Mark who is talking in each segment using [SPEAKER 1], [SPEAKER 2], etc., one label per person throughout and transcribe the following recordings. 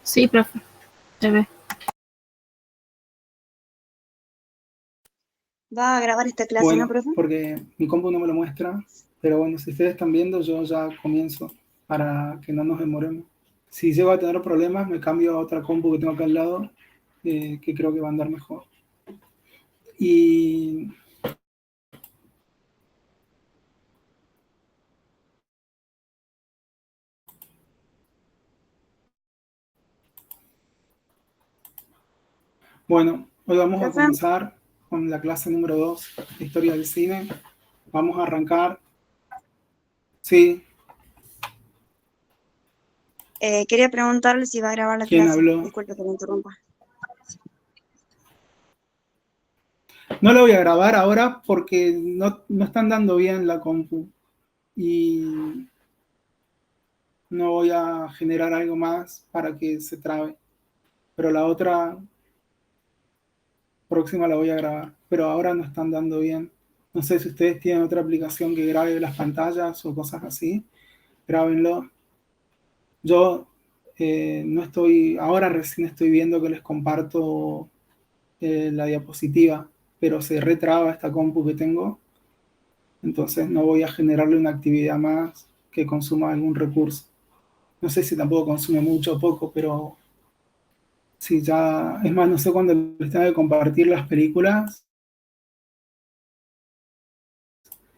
[SPEAKER 1] Sí, profe, se ve.
[SPEAKER 2] ¿Va a grabar esta clase,
[SPEAKER 3] Bueno,
[SPEAKER 2] no, profe?
[SPEAKER 3] porque mi compu no me lo muestra, pero bueno, si ustedes están viendo, yo ya comienzo para que no nos demoremos. Si llego a tener problemas, me cambio a otra compu que tengo acá al lado, que creo que va a andar mejor. Y bueno, hoy vamos a
[SPEAKER 2] Profe,
[SPEAKER 3] comenzar con la clase número 2 de Historia del Cine. Vamos a arrancar. Sí,
[SPEAKER 2] quería preguntarle si va a grabar la
[SPEAKER 3] ¿quién
[SPEAKER 2] clase.
[SPEAKER 3] habló?
[SPEAKER 2] Disculpe que me interrumpa.
[SPEAKER 3] No lo voy a grabar ahora porque no están dando bien la compu. Y no voy a generar algo más para que se trabe. Pero la otra próxima la voy a grabar. Pero ahora no están dando bien. No sé si ustedes tienen otra aplicación que grabe las pantallas o cosas así. Grábenlo. Yo no estoy, ahora recién estoy viendo que les comparto la diapositiva, pero se retraba esta compu que tengo. Entonces no voy a generarle una actividad más que consuma algún recurso. No sé si tampoco consume mucho o poco, pero sí, ya, es más, no sé cuándo les tenga que compartir las películas,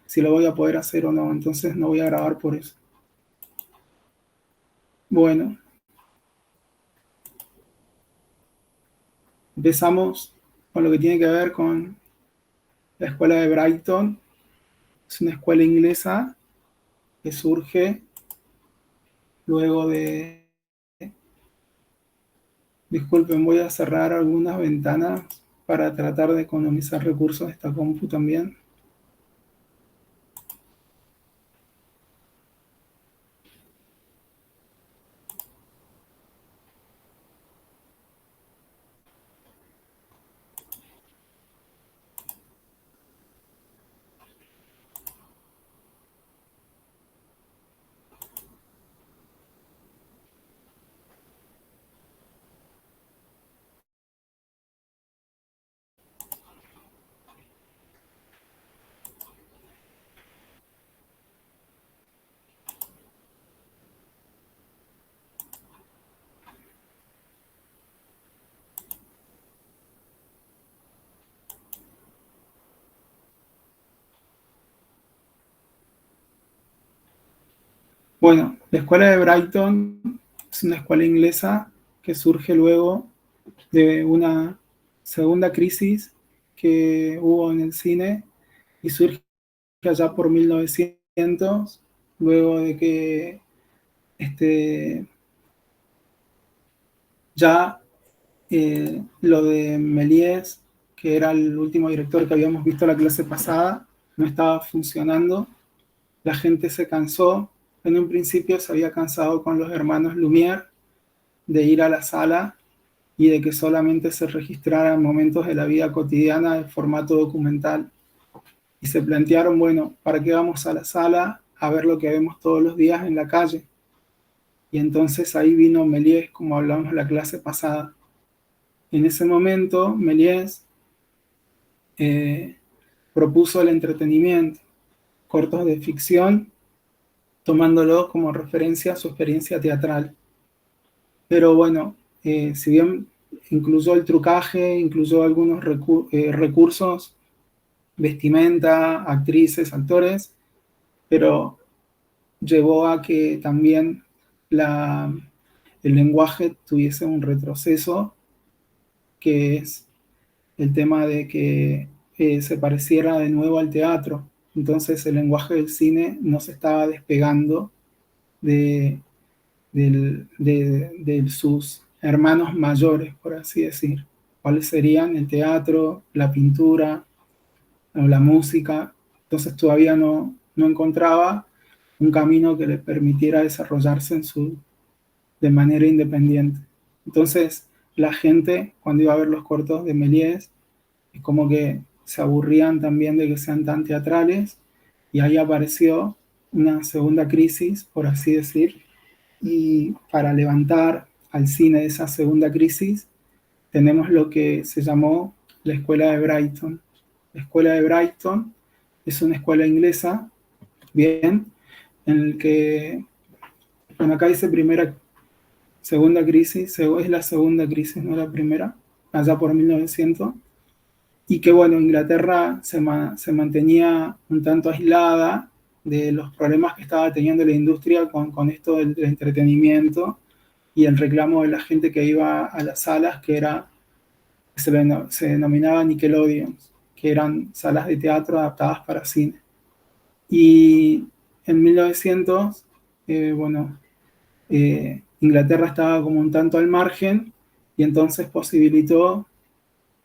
[SPEAKER 3] si lo voy a poder hacer o no, entonces no voy a grabar por eso. Bueno, empezamos con lo que tiene que ver con la escuela de Brighton. Es una escuela inglesa que surge luego de... Disculpen, voy a cerrar algunas ventanas para tratar de economizar recursos de esta compu también. Bueno, la escuela de Brighton es una escuela inglesa que surge luego de una segunda crisis que hubo en el cine y surge allá por 1900, luego de que ya lo de Méliès, que era el último director que habíamos visto la clase pasada, no estaba funcionando. La gente se cansó. En un principio se había cansado con los hermanos Lumière de ir a la sala y de que solamente se registraran momentos de la vida cotidiana de formato documental. Y se plantearon, bueno, ¿para qué vamos a la sala a ver lo que vemos todos los días en la calle? Y entonces ahí vino Méliès, como hablamos en la clase pasada. En ese momento, Méliès propuso el entretenimiento, cortos de ficción, tomándolo como referencia a su experiencia teatral. Pero bueno, si bien incluyó el trucaje, incluyó algunos recursos, vestimenta, actrices, actores, pero llevó a que también el lenguaje tuviese un retroceso, que es el tema de que se pareciera de nuevo al teatro. Entonces el lenguaje del cine no se estaba despegando de, de sus hermanos mayores, por así decir. ¿Cuáles serían? El teatro, la pintura, o la música. Entonces todavía no encontraba un camino que le permitiera desarrollarse de manera independiente. Entonces la gente, cuando iba a ver los cortos de Méliès, es como que se aburrían también de que sean tan teatrales, y ahí apareció una segunda crisis, por así decir, y para levantar al cine de esa segunda crisis, tenemos lo que se llamó la Escuela de Brighton. La Escuela de Brighton es una escuela inglesa, bien, en el que, bueno, acá dice segunda crisis, es la segunda crisis, no la primera, allá por 1900, y que, bueno, Inglaterra se mantenía un tanto aislada de los problemas que estaba teniendo la industria con esto del entretenimiento y el reclamo de la gente que iba a las salas, que se denominaba Nickelodeon, que eran salas de teatro adaptadas para cine. Y en 1900, Inglaterra estaba como un tanto al margen y entonces posibilitó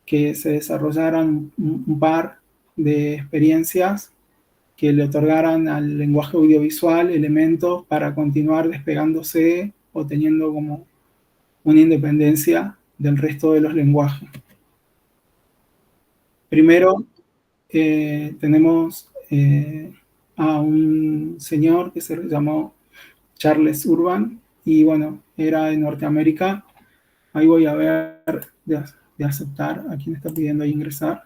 [SPEAKER 3] que se desarrollaran un par de experiencias que le otorgaran al lenguaje audiovisual elementos para continuar despegándose o teniendo como una independencia del resto de los lenguajes. Primero, tenemos a un señor que se llamó Charles Urban, y bueno, era de Norteamérica. Ahí voy a ver de aceptar a quien está pidiendo ahí ingresar.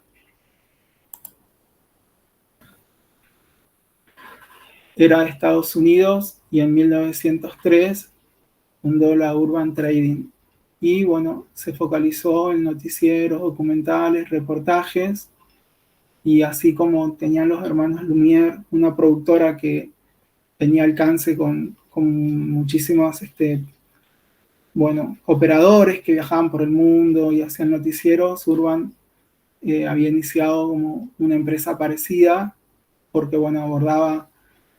[SPEAKER 3] Era de Estados Unidos y en 1903 fundó la Urban Trading. Y bueno, se focalizó en noticieros, documentales, reportajes, y así como tenían los hermanos Lumière, una productora que tenía alcance con muchísimos operadores que viajaban por el mundo y hacían noticieros. Urban había iniciado como una empresa parecida porque, bueno, abordaba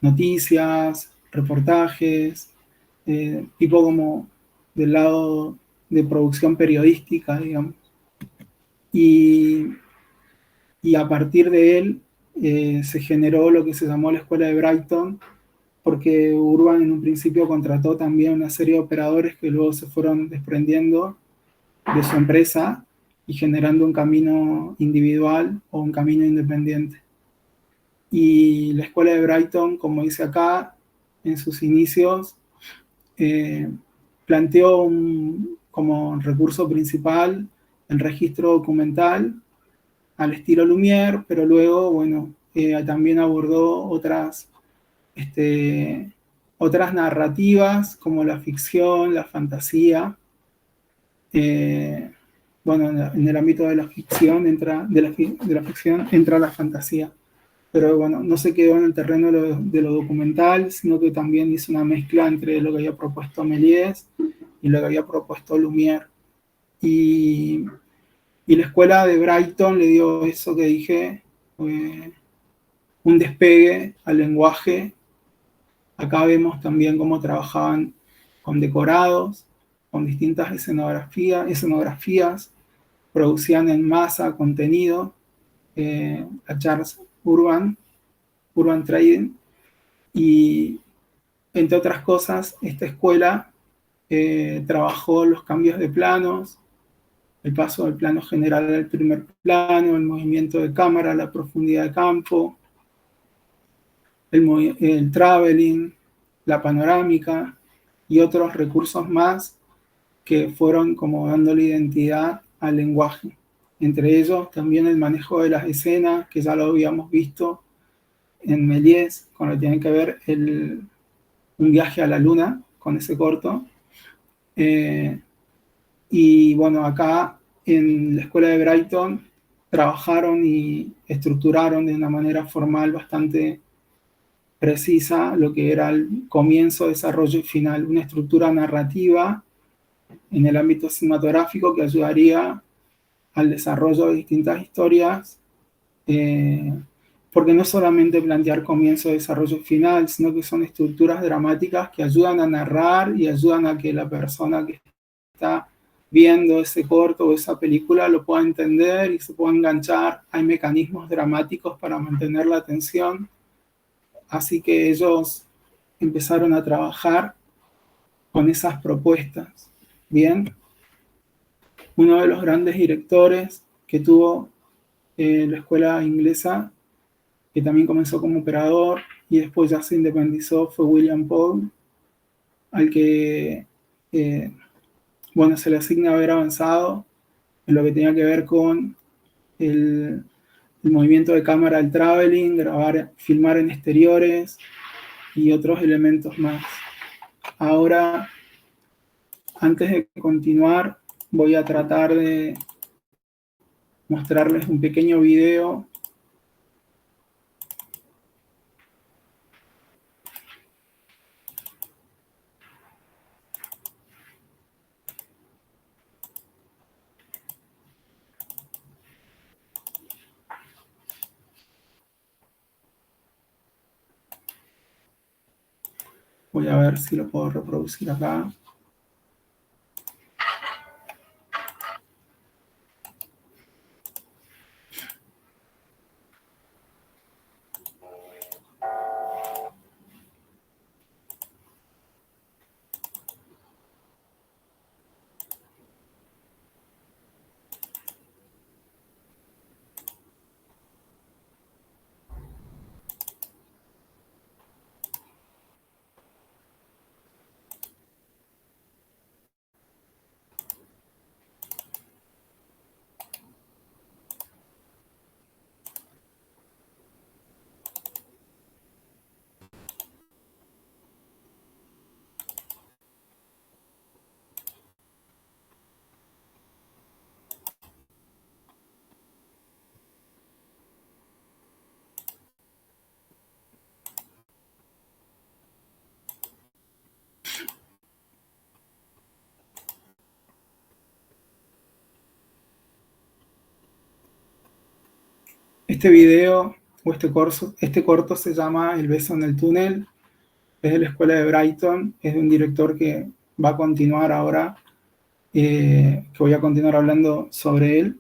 [SPEAKER 3] noticias, reportajes, tipo como del lado de producción periodística, digamos. Y a partir de él se generó lo que se llamó la Escuela de Brighton, porque Urban en un principio contrató también una serie de operadores que luego se fueron desprendiendo de su empresa y generando un camino individual o un camino independiente. Y la Escuela de Brighton, como dice acá, en sus inicios, planteó como recurso principal el registro documental al estilo Lumière, pero luego, bueno, también abordó otras narrativas como la ficción, la fantasía. En el ámbito de la ficción entra la fantasía, pero bueno, no se quedó en el terreno de lo documental, sino que también hizo una mezcla entre lo que había propuesto Méliès y lo que había propuesto Lumière. Y la escuela de Brighton le dio eso que dije, un despegue al lenguaje. Acá vemos también cómo trabajaban con decorados, con distintas escenografías, producían en masa contenido, a Charles Urban Trading, y entre otras cosas, esta escuela trabajó los cambios de planos, el paso del plano general al primer plano, el movimiento de cámara, la profundidad de campo, el traveling, la panorámica y otros recursos más que fueron como dándole identidad al lenguaje. Entre ellos también el manejo de las escenas, que ya lo habíamos visto en Méliès, con lo que tiene que ver un viaje a la luna, con ese corto. Y bueno, acá en la escuela de Brighton trabajaron y estructuraron de una manera formal bastante precisa lo que era el comienzo, desarrollo y final, una estructura narrativa en el ámbito cinematográfico que ayudaría al desarrollo de distintas historias, porque no solamente plantear comienzo, desarrollo y final, sino que son estructuras dramáticas que ayudan a narrar y ayudan a que la persona que está viendo ese corto o esa película lo pueda entender y se pueda enganchar. Hay mecanismos dramáticos para mantener la atención. Así que ellos empezaron a trabajar con esas propuestas. Bien, uno de los grandes directores que tuvo la escuela inglesa, que también comenzó como operador y después ya se independizó, fue William Poole, al que bueno, se le asigna haber avanzado en lo que tenía que ver con el movimiento de cámara del traveling, grabar, filmar en exteriores y otros elementos más. Ahora, antes de continuar, voy a tratar de mostrarles un pequeño video. Voy a ver si lo puedo reproducir acá. Este video o este corto se llama El beso en el túnel, es de la escuela de Brighton, es de un director que va a continuar ahora, que voy a continuar hablando sobre él,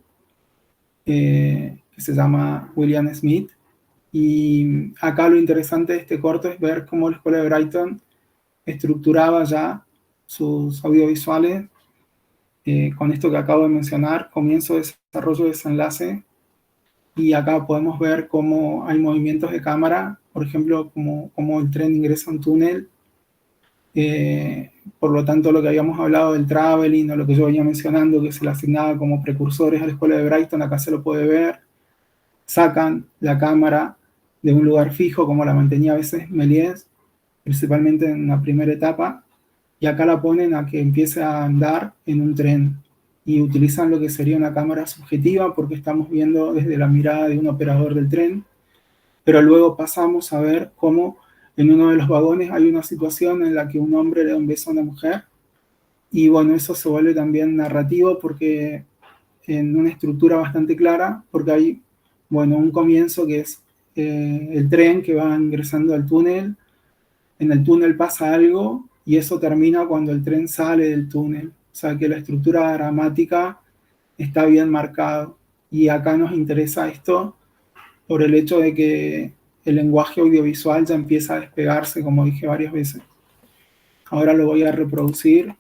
[SPEAKER 3] que se llama William Smith. Y acá lo interesante de este corto es ver cómo la escuela de Brighton estructuraba ya sus audiovisuales con esto que acabo de mencionar, comienzo, desarrollo, desenlace. Y acá podemos ver cómo hay movimientos de cámara, por ejemplo, como el tren ingresa a un túnel. Por lo tanto, lo que habíamos hablado del traveling o lo que yo venía mencionando, que se le asignaba como precursores a la escuela de Brighton, acá se lo puede ver. Sacan la cámara de un lugar fijo, como la mantenía a veces Méliès, principalmente en la primera etapa, y acá la ponen a que empiece a andar en un tren. Y utilizan lo que sería una cámara subjetiva porque estamos viendo desde la mirada de un operador del tren, pero luego pasamos a ver cómo en uno de los vagones hay una situación en la que un hombre le da un beso a una mujer, y bueno, eso se vuelve también narrativo porque en una estructura bastante clara, porque hay, bueno, un comienzo que es el tren que va ingresando al túnel, en el túnel pasa algo y eso termina cuando el tren sale del túnel. O sea que la estructura dramática está bien marcado. Y acá nos interesa esto por el hecho de que el lenguaje audiovisual ya empieza a despegarse, como dije varias veces. Ahora lo voy a reproducir.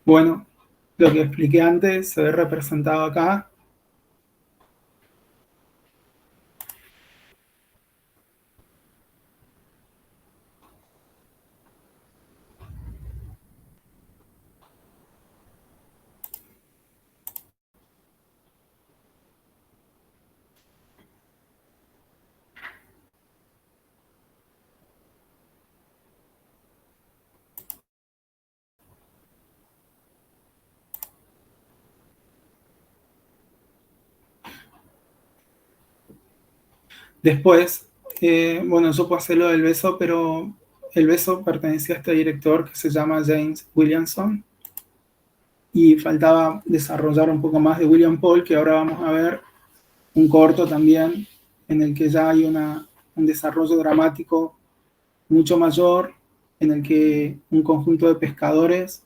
[SPEAKER 3] Bueno, lo que expliqué antes se ve representado acá. Después, bueno, yo pasé lo del beso, pero el beso pertenecía a este director que se llama James Williamson y faltaba desarrollar un poco más de William Paul, que ahora vamos a ver un corto también en el que ya hay un desarrollo dramático mucho mayor, en el que un conjunto de pescadores,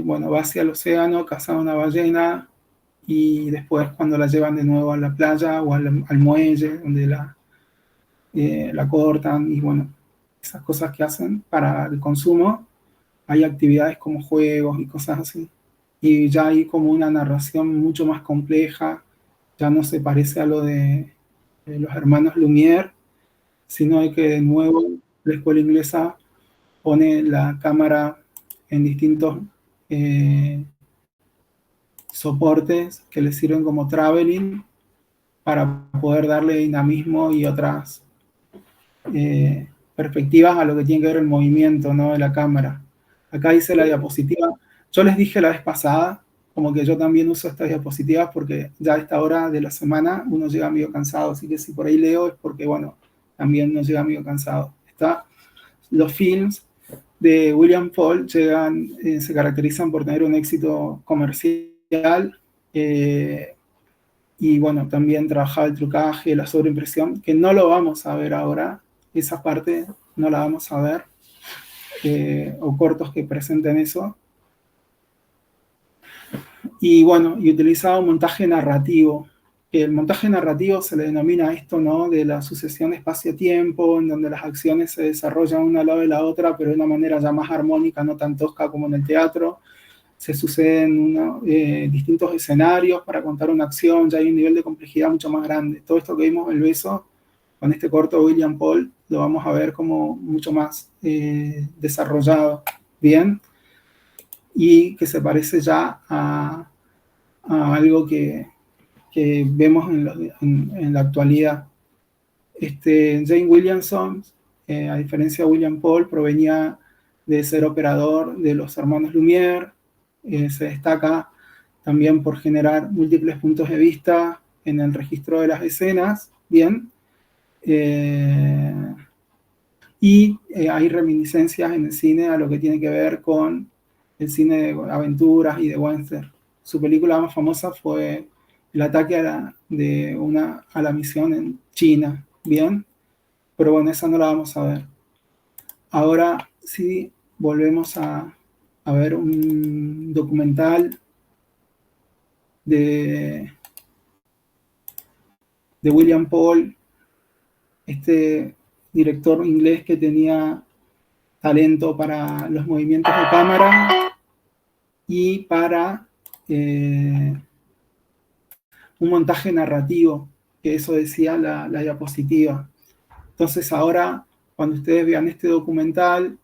[SPEAKER 3] bueno, va hacia el océano, cazan una ballena y después cuando la llevan de nuevo a la playa o al muelle donde la cortan y bueno, esas cosas que hacen para el consumo, hay actividades como juegos y cosas así. Y ya hay como una narración mucho más compleja, ya no se parece a lo de los hermanos Lumière, sino que de nuevo la escuela inglesa pone la cámara en distintos eh, soportes que le sirven como traveling para poder darle dinamismo y otras perspectivas a lo que tiene que ver el movimiento, ¿no?, de la cámara. Acá dice la diapositiva. Yo les dije la vez pasada, como que yo también uso estas diapositivas porque ya a esta hora de la semana uno llega medio cansado, así que si por ahí leo es porque, bueno, también uno llega medio cansado. Los films de William Paul se caracterizan por tener un éxito comercial y bueno, también trabajaba el trucaje, la sobreimpresión, que no lo vamos a ver ahora, esa parte no la vamos a ver, o cortos que presenten eso. Y bueno, y utilizaba un montaje narrativo. El montaje narrativo se le denomina esto, ¿no?, de la sucesión espacio-tiempo, en donde las acciones se desarrollan una al lado de la otra, pero de una manera ya más armónica, no tan tosca como en el teatro. Se suceden distintos escenarios para contar una acción, ya hay un nivel de complejidad mucho más grande. Todo esto que vimos en El beso, con este corto de William Paul, lo vamos a ver como mucho más desarrollado, bien, y que se parece ya a algo que vemos en la actualidad. Jane Williamson, a diferencia de William Paul, provenía de ser operador de los hermanos Lumière. Se destaca también por generar múltiples puntos de vista en el registro de las escenas, bien. Y hay reminiscencias en el cine a lo que tiene que ver con el cine de aventuras y de western. Su película más famosa fue el ataque a la misión en China, bien, pero bueno, esa no la vamos a ver. Ahora sí volvemos a ver un documental de William Paul, este director inglés que tenía talento para los movimientos de cámara y para un montaje narrativo, que eso decía la diapositiva. Entonces ahora, cuando ustedes vean este documental,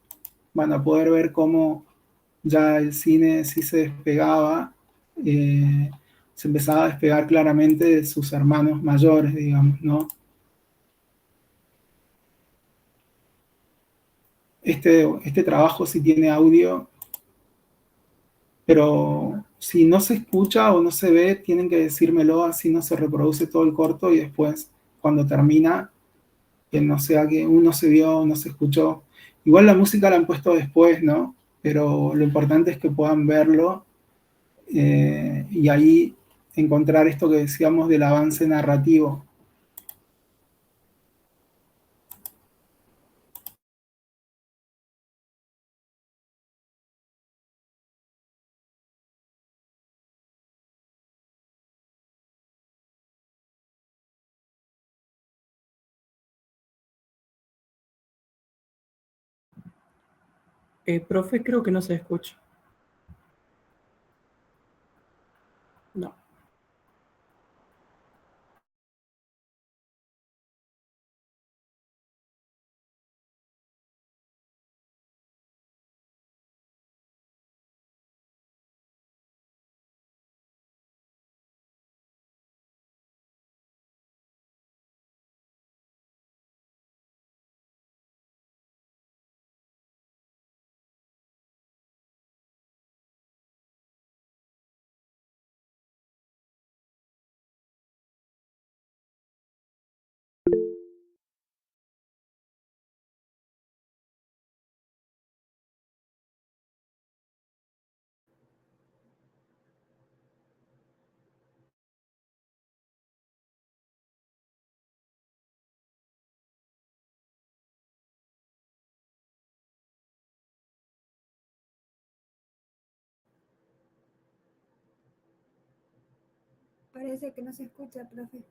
[SPEAKER 3] van a poder ver cómo ya el cine sí se despegaba, se empezaba a despegar claramente de sus hermanos mayores, digamos, ¿no? Este trabajo sí tiene audio, pero si no se escucha o no se ve, tienen que decírmelo, así no se reproduce todo el corto y después, cuando termina, que no sea que uno se vio o no se escuchó. Igual la música la han puesto después, ¿no? Pero lo importante es que puedan verlo y ahí encontrar esto que decíamos del avance narrativo.
[SPEAKER 4] Profe, creo que no se escucha. No.
[SPEAKER 5] Parece que no se escucha, profe.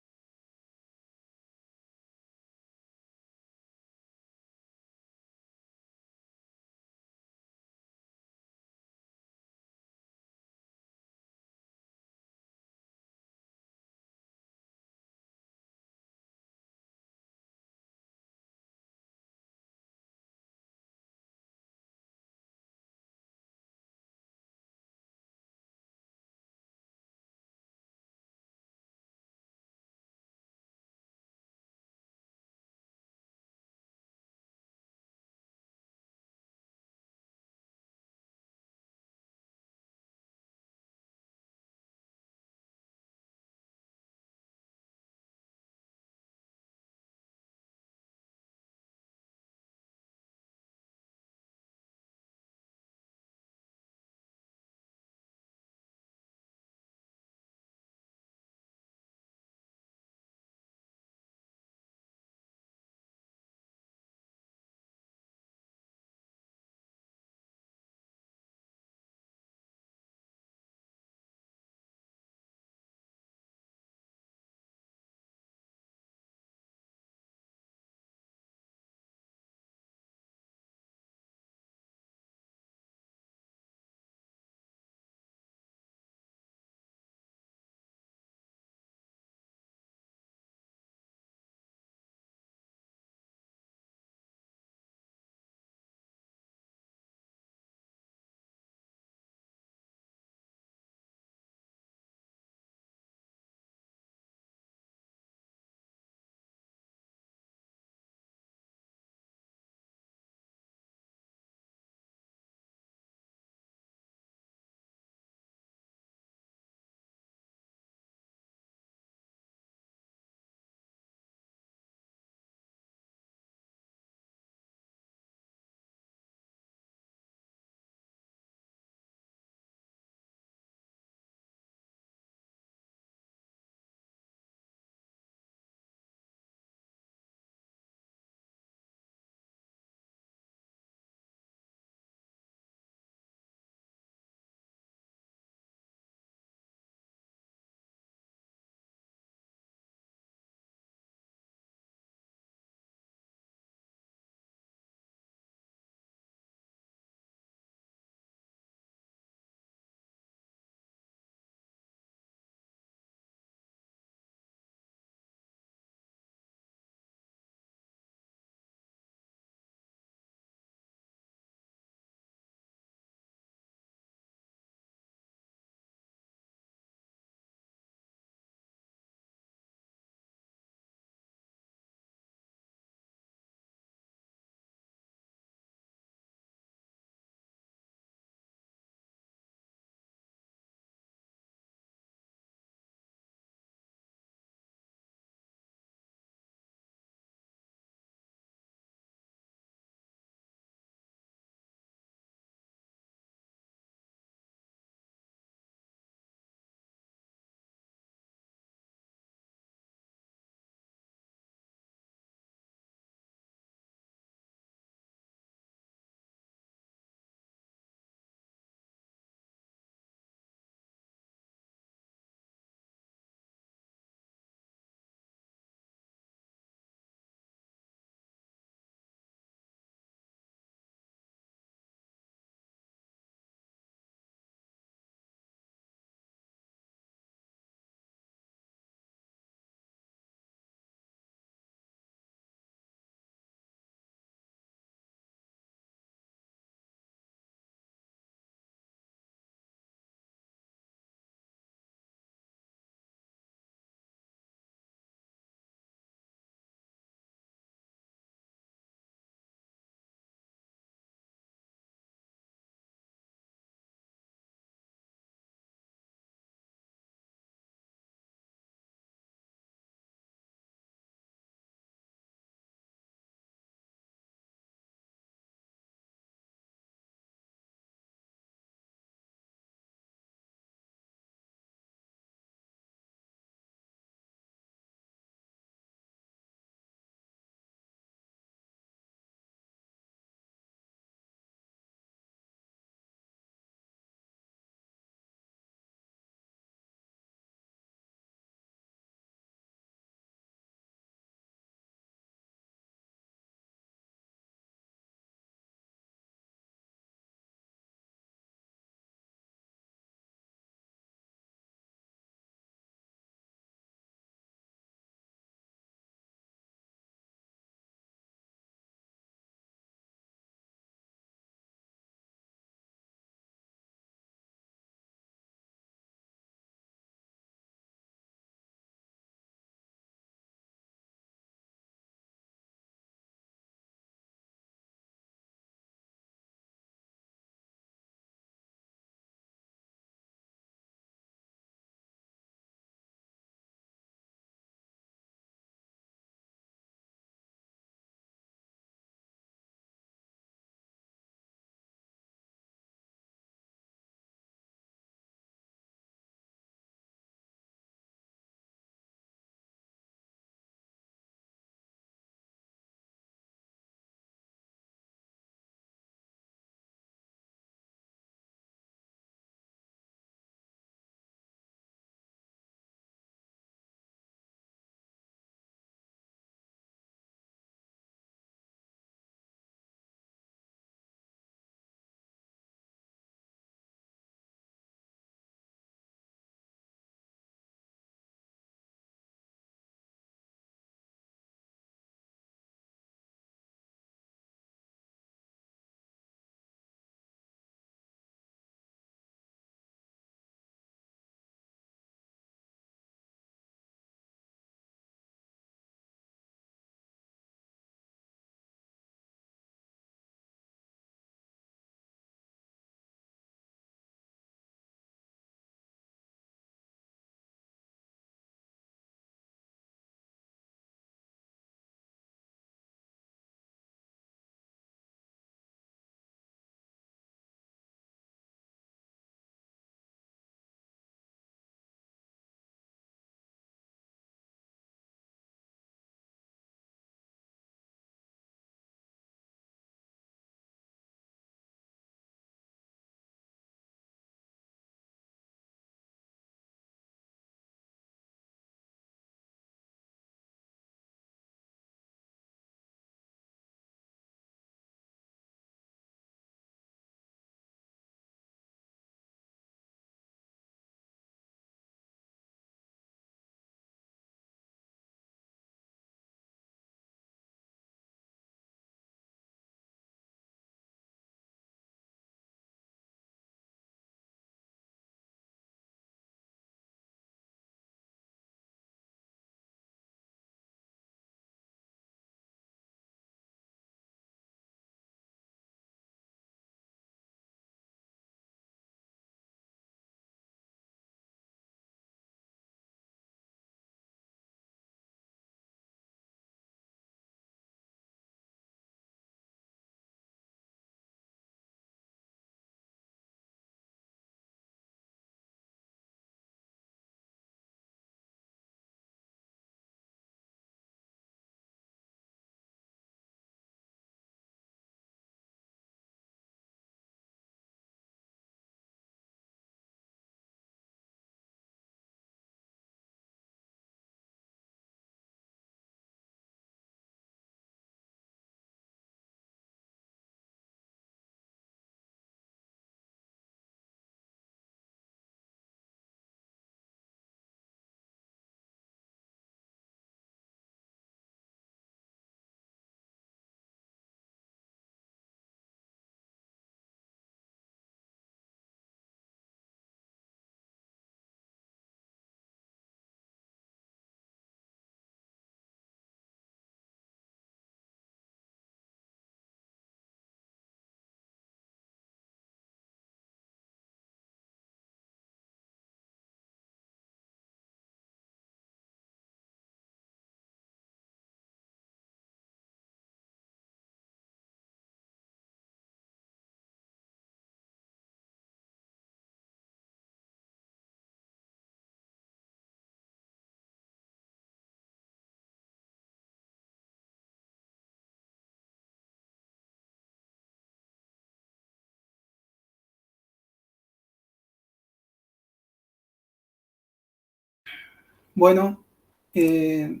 [SPEAKER 3] Bueno, ¿qué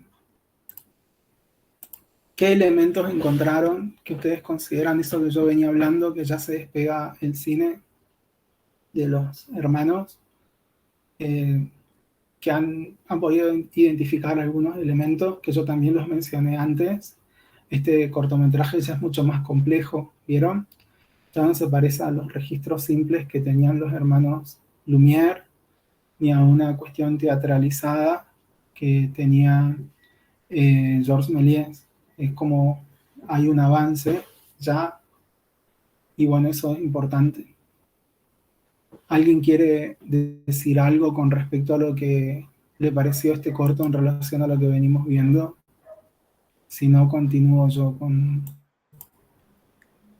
[SPEAKER 3] elementos encontraron que ustedes consideran eso que yo venía hablando, que ya se despega el cine de los hermanos? Que han podido identificar algunos elementos que yo también los mencioné antes. Este cortometraje ya es mucho más complejo, ¿vieron? Ya no se parece a los registros simples que tenían los hermanos Lumière, ni a una cuestión teatralizada que tenía Georges Méliès. Es como hay un avance ya, y bueno, eso es importante. ¿Alguien quiere decir algo con respecto a lo que le pareció este corto en relación a lo que venimos viendo? Si no, continúo yo con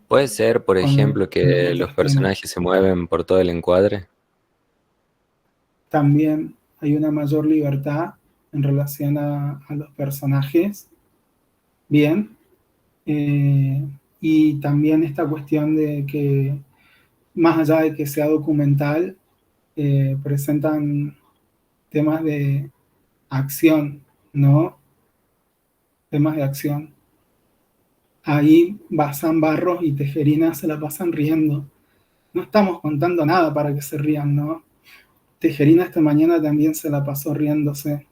[SPEAKER 6] Puede ser, por ejemplo, que
[SPEAKER 3] otros
[SPEAKER 6] los
[SPEAKER 3] temas.
[SPEAKER 6] personajes se mueven por todo el encuadre.
[SPEAKER 3] También hay una mayor libertad en relación a los personajes. Bien. Y también esta cuestión de que, más allá de que sea documental, presentan temas de acción, ¿no? Temas de acción. Ahí Bazán, Barros y Tejerina se la pasan riendo. No estamos contando nada para que se rían, ¿no? Tejerina esta mañana también se la pasó riéndose.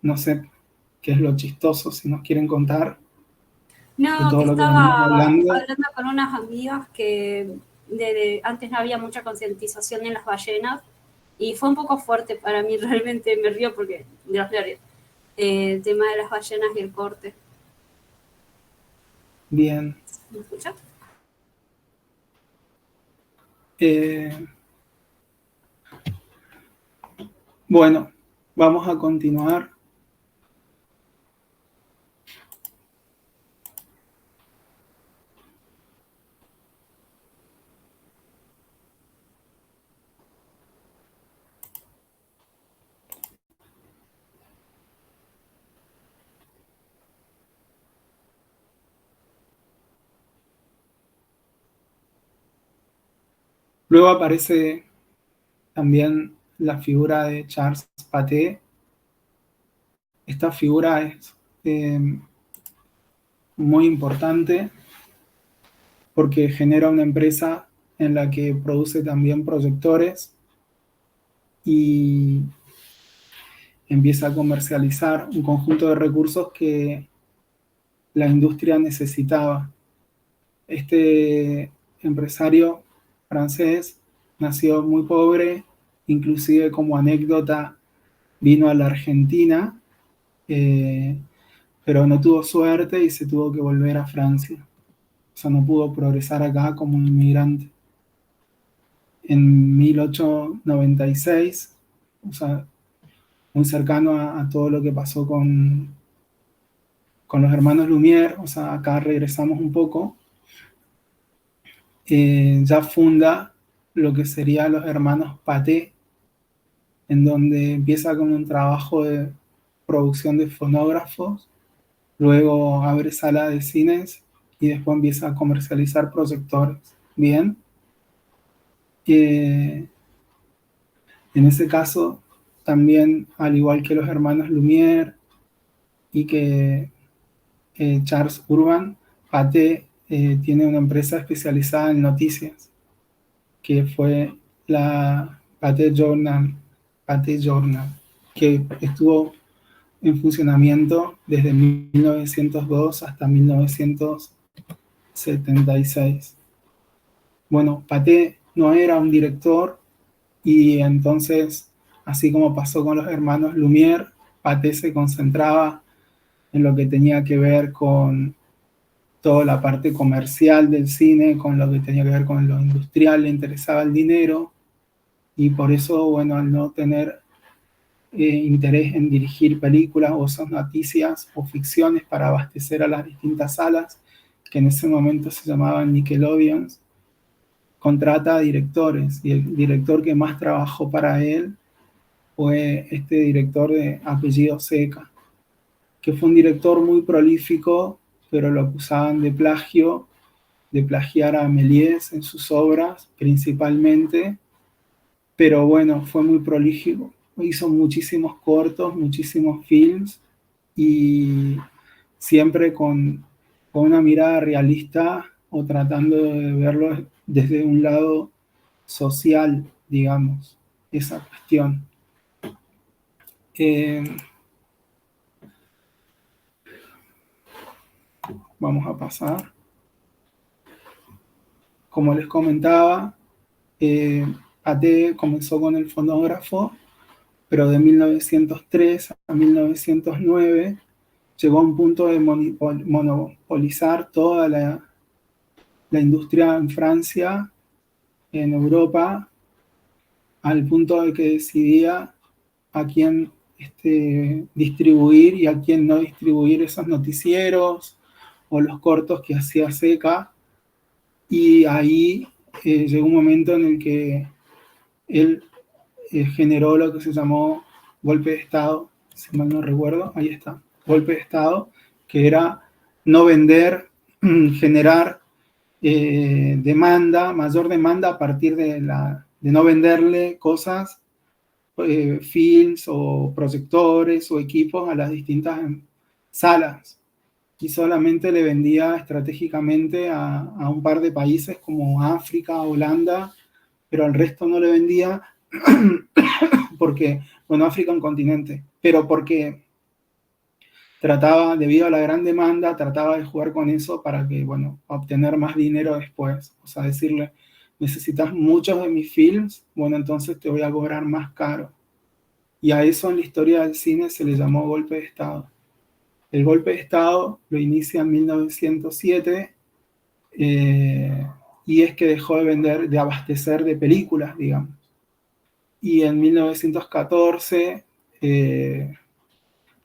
[SPEAKER 3] No sé qué es lo chistoso, si nos quieren contar de
[SPEAKER 7] No,
[SPEAKER 3] todo
[SPEAKER 7] que
[SPEAKER 3] lo que venimos
[SPEAKER 7] estaba
[SPEAKER 3] hablando.
[SPEAKER 7] hablando con unas amigas que antes no había mucha concientización en las ballenas y fue un poco fuerte para mí, realmente me río porque de los nervios. El tema de las ballenas y el corte.
[SPEAKER 3] Bien.
[SPEAKER 7] ¿Me escuchas?
[SPEAKER 3] Bueno, vamos a continuar. Luego aparece también la figura de Charles Paté. Esta figura es muy importante porque genera una empresa en la que produce también proyectores y empieza a comercializar un conjunto de recursos que la industria necesitaba. Este empresario francés nació muy pobre, inclusive como anécdota vino a la Argentina, pero no tuvo suerte y se tuvo que volver a Francia. O sea, no pudo progresar acá como un inmigrante. En 1896, o sea, muy cercano a todo lo que pasó con los hermanos Lumière, o sea, acá regresamos un poco, ya funda lo que serían los hermanos Paté, en donde empieza con un trabajo de producción de fonógrafos, luego abre sala de cines y después empieza a comercializar proyectores. Bien. En ese caso, también, al igual que los hermanos Lumière y que Charles Urban, Paté tiene una empresa especializada en noticias, que fue la Paté Journal, que estuvo en funcionamiento desde 1902 hasta 1976. Bueno, Paté no era un director y entonces, así como pasó con los hermanos Lumière, Paté se concentraba en lo que tenía que ver con toda la parte comercial del cine, con lo que tenía que ver con lo industrial, le interesaba el dinero y por eso, bueno, al no tener interés en dirigir películas o esas noticias o ficciones para abastecer a las distintas salas, que en ese momento se llamaban Nickelodeons, contrata a directores y el director que más trabajó para él fue este director de apellido Seca, que fue un director muy prolífico, pero lo acusaban de plagio, de plagiar a Méliès en sus obras principalmente, pero bueno, fue muy prolífico, hizo muchísimos cortos, muchísimos films, y siempre con una mirada realista o tratando de verlo desde un lado social, digamos, esa cuestión. Vamos a pasar. Como les comentaba, Pathé comenzó con el fonógrafo, pero de 1903 a 1909 llegó a un punto de monopolizar toda la industria en Francia, en Europa, al punto de que decidía a quién distribuir y a quién no distribuir esos noticieros o los cortos que hacía Seca. Y ahí llegó un momento en el que él generó lo que se llamó golpe de Estado, si mal no recuerdo, ahí está, golpe de Estado, que era no vender, generar mayor demanda a partir de no venderle cosas, films o proyectores o equipos a las distintas salas, y solamente le vendía estratégicamente a un par de países como África, Holanda, pero al resto no le vendía porque, bueno, África es un continente, pero porque trataba, debido a la gran demanda, trataba de jugar con eso para que, bueno, obtener más dinero después. O sea, decirle, necesitas muchos de mis films, bueno, entonces te voy a cobrar más caro. Y a eso en la historia del cine se le llamó golpe de Estado. El golpe de Estado lo inicia en 1907 y es que dejó de abastecer de películas, digamos. Y en 1914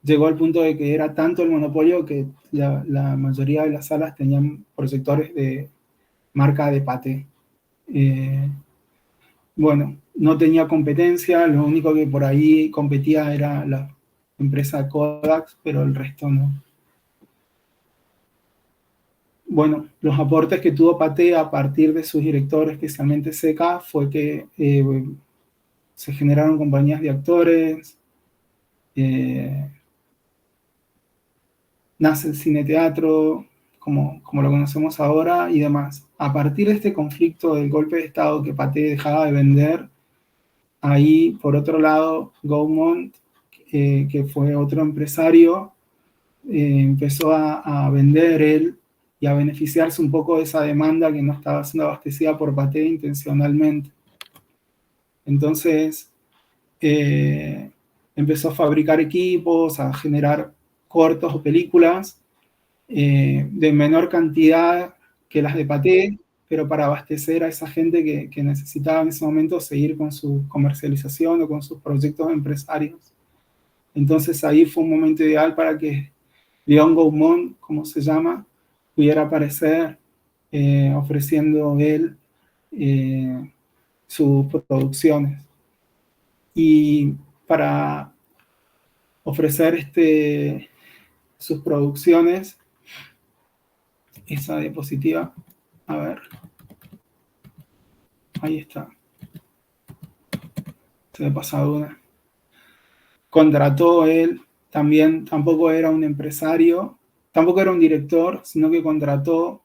[SPEAKER 3] llegó al punto de que era tanto el monopolio que la mayoría de las salas tenían proyectores de marca de Pathé. Bueno, no tenía competencia, lo único que por ahí competía era la empresa Kodak, pero el resto no. Bueno, los aportes que tuvo Pathé a partir de sus directores, especialmente Seca, fue que se generaron compañías de actores, nace el cine-teatro, como lo conocemos ahora, y demás. A partir de este conflicto del golpe de Estado que Pathé dejaba de vender, ahí, por otro lado, Gaumont, que fue otro empresario, empezó a vender él y a beneficiarse un poco de esa demanda que no estaba siendo abastecida por Pathé intencionalmente. Entonces, empezó a fabricar equipos, a generar cortos o películas de menor cantidad que las de Pathé, pero para abastecer a esa gente que necesitaba en ese momento seguir con su comercialización o con sus proyectos empresarios. Entonces ahí fue un momento ideal para que Léon Gaumont, como se llama, pudiera aparecer ofreciendo él sus producciones. Y para ofrecer sus producciones, esa diapositiva, a ver, ahí está, se me ha pasado una. Contrató él, también tampoco era un empresario, tampoco era un director, sino que contrató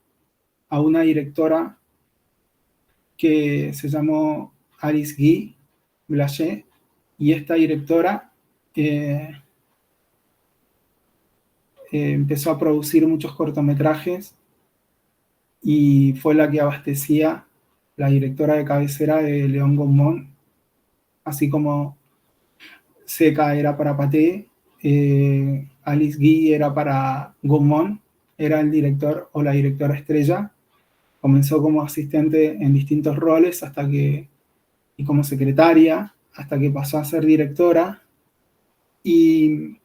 [SPEAKER 3] a una directora que se llamó Alice Guy Blaché, y esta directora empezó a producir muchos cortometrajes y fue la que abastecía, la directora de cabecera de Léon Gaumont, así como Seca era para Pathé, Alice Guy era para Gaumont, era el director o la directora estrella. Comenzó como asistente en distintos roles y como secretaria, hasta que pasó a ser directora. Y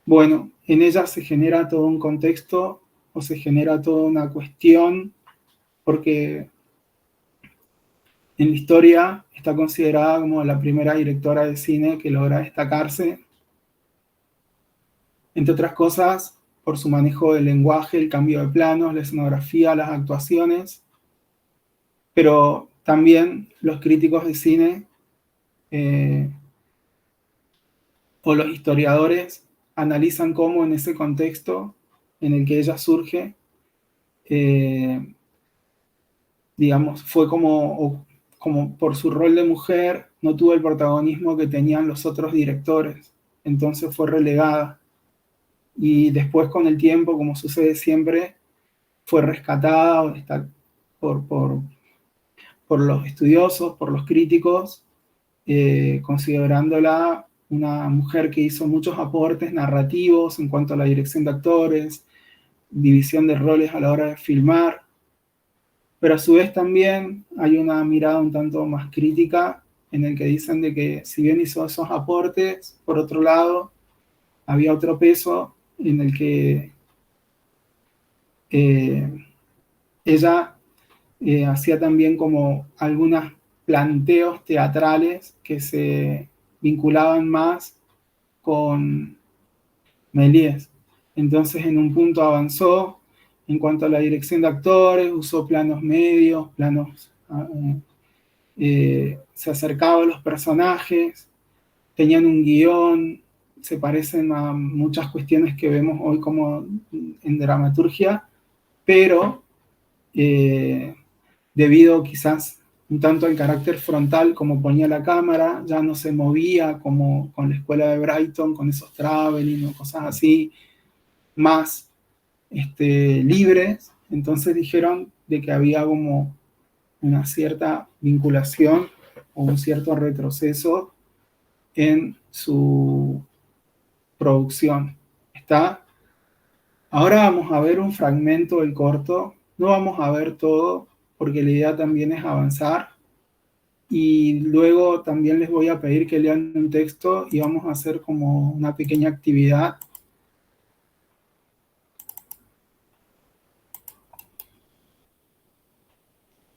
[SPEAKER 3] bueno, en ella se genera todo un contexto o se genera toda una cuestión, porque en la historia está considerada como la primera directora de cine que logra destacarse, entre otras cosas, por su manejo del lenguaje, el cambio de planos, la escenografía, las actuaciones, pero también los críticos de cine o los historiadores analizan cómo en ese contexto en el que ella surge, digamos, fue como por su rol de mujer, no tuvo el protagonismo que tenían los otros directores, entonces fue relegada. Y después con el tiempo, como sucede siempre, fue rescatada por los estudiosos, por los críticos, considerándola una mujer que hizo muchos aportes narrativos en cuanto a la dirección de actores, división de roles a la hora de filmar, pero a su vez también hay una mirada un tanto más crítica en el que dicen de que si bien hizo esos aportes, por otro lado, había otro peso en el que ella hacía también como algunos planteos teatrales que se vinculaban más con Méliès. Entonces en un punto avanzó en cuanto a la dirección de actores, usó planos medios, se acercaba a los personajes, tenían un guión, se parecen a muchas cuestiones que vemos hoy como en dramaturgia, pero debido quizás un tanto al carácter frontal como ponía la cámara, ya no se movía como con la escuela de Brighton, con esos traveling o cosas así, más libres. Entonces dijeron de que había como una cierta vinculación o un cierto retroceso en su producción. ¿Está? Ahora vamos a ver un fragmento del corto. No vamos a ver todo, porque la idea también es avanzar. Y luego también les voy a pedir que lean un texto y vamos a hacer como una pequeña actividad.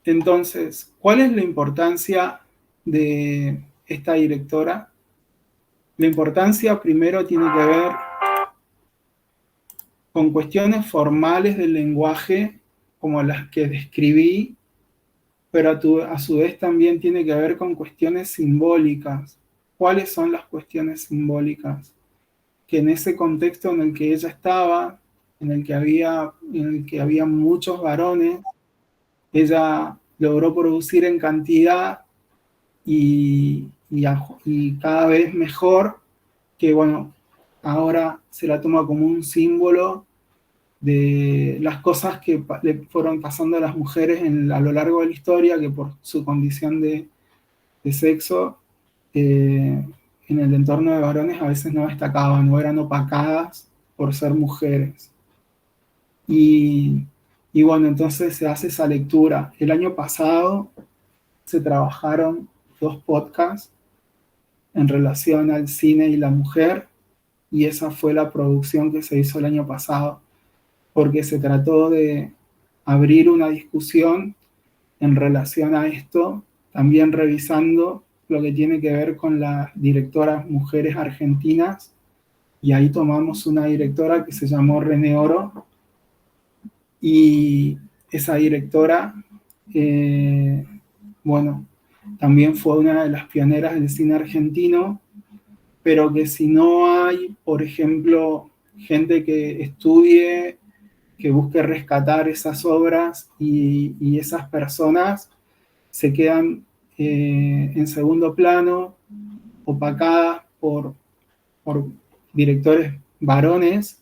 [SPEAKER 3] Entonces, ¿cuál es la importancia de esta directora? La importancia primero tiene que ver con cuestiones formales del lenguaje, como las que describí, pero a su vez también tiene que ver con cuestiones simbólicas. ¿Cuáles son las cuestiones simbólicas? Que en ese contexto en el que ella estaba, en el que había muchos varones, ella logró producir en cantidad y cada vez mejor, que bueno, ahora se la toma como un símbolo de las cosas que le fueron pasando a las mujeres a lo largo de la historia, que por su condición de sexo, en el entorno de varones a veces no destacaban, o eran opacadas por ser mujeres. Y bueno, entonces se hace esa lectura. El año pasado se trabajaron 2 podcasts en relación al cine y la mujer, y esa fue la producción que se hizo el año pasado, porque se trató de abrir una discusión en relación a esto, también revisando lo que tiene que ver con las directoras mujeres argentinas, y ahí tomamos una directora que se llamó René Oro, y esa directora, bueno, también fue una de las pioneras del cine argentino, pero que si no hay, por ejemplo, gente que estudie, que busque rescatar esas obras y esas personas, se quedan en segundo plano, opacadas por directores varones,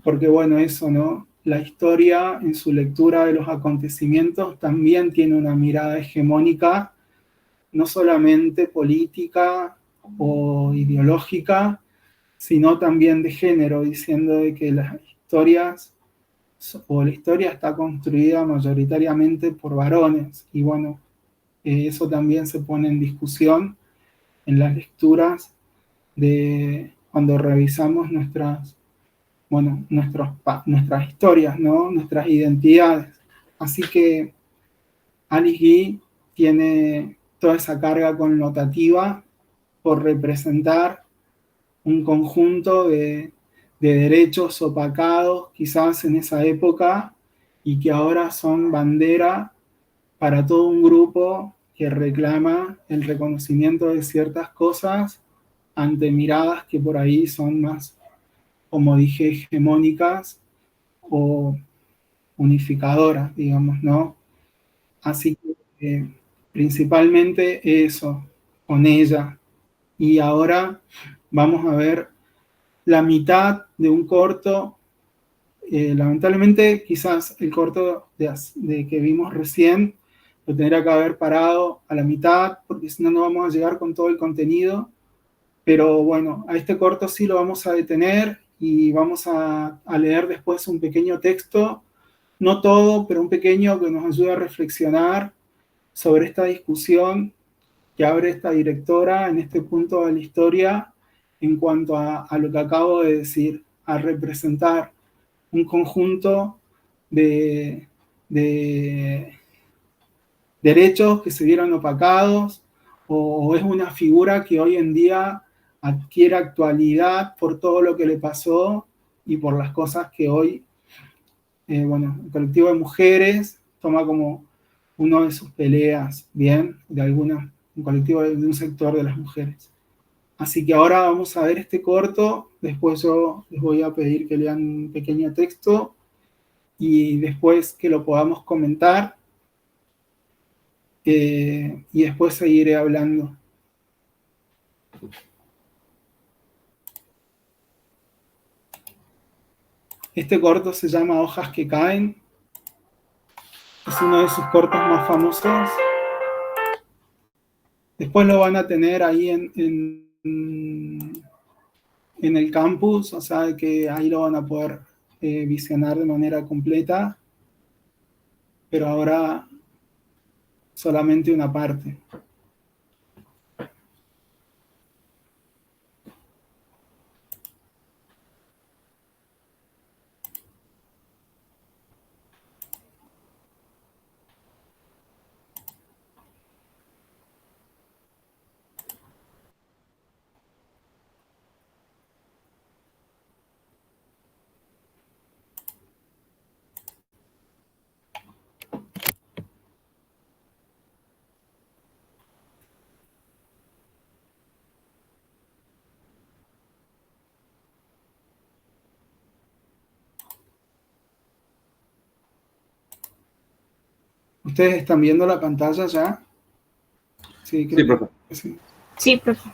[SPEAKER 3] porque bueno, eso, ¿no? La historia en su lectura de los acontecimientos también tiene una mirada hegemónica, no solamente política o ideológica, sino también de género, diciendo de que las historias o la historia está construida mayoritariamente por varones, y bueno, eso también se pone en discusión en las lecturas de cuando revisamos nuestras historias, ¿no? Nuestras identidades. Así que Alice Guy tiene toda esa carga connotativa por representar un conjunto de derechos opacados quizás en esa época y que ahora son bandera para todo un grupo que reclama el reconocimiento de ciertas cosas ante miradas que por ahí son más, como dije, hegemónicas o unificadoras, digamos, ¿no? Así que principalmente eso, con ella. Y ahora vamos a ver la mitad de un corto. Lamentablemente, quizás el corto de que vimos recién lo tendría que haber parado a la mitad, porque si no, no vamos a llegar con todo el contenido. Pero bueno, a este corto sí lo vamos a detener y vamos a leer después un pequeño texto, no todo, pero un pequeño que nos ayude a reflexionar sobre esta discusión que abre esta directora en este punto de la historia en cuanto a lo que acabo de decir, a representar un conjunto de derechos que se vieron opacados, o es una figura que hoy en día adquiere actualidad por todo lo que le pasó y por las cosas que hoy, bueno, el colectivo de mujeres toma como uno de sus peleas, bien, un colectivo de un sector de las mujeres. Así que ahora vamos a ver este corto, después yo les voy a pedir que lean un pequeño texto y después que lo podamos comentar y después seguiré hablando. Este corto se llama Hojas que caen, es uno de sus cortos más famosos. Después lo van a tener ahí en el campus, o sea que ahí lo van a poder visionar de manera completa, pero ahora solamente una parte. ¿Ustedes están viendo la pantalla ya? Sí, creo
[SPEAKER 8] profe.
[SPEAKER 3] que sí.
[SPEAKER 1] Sí, profe.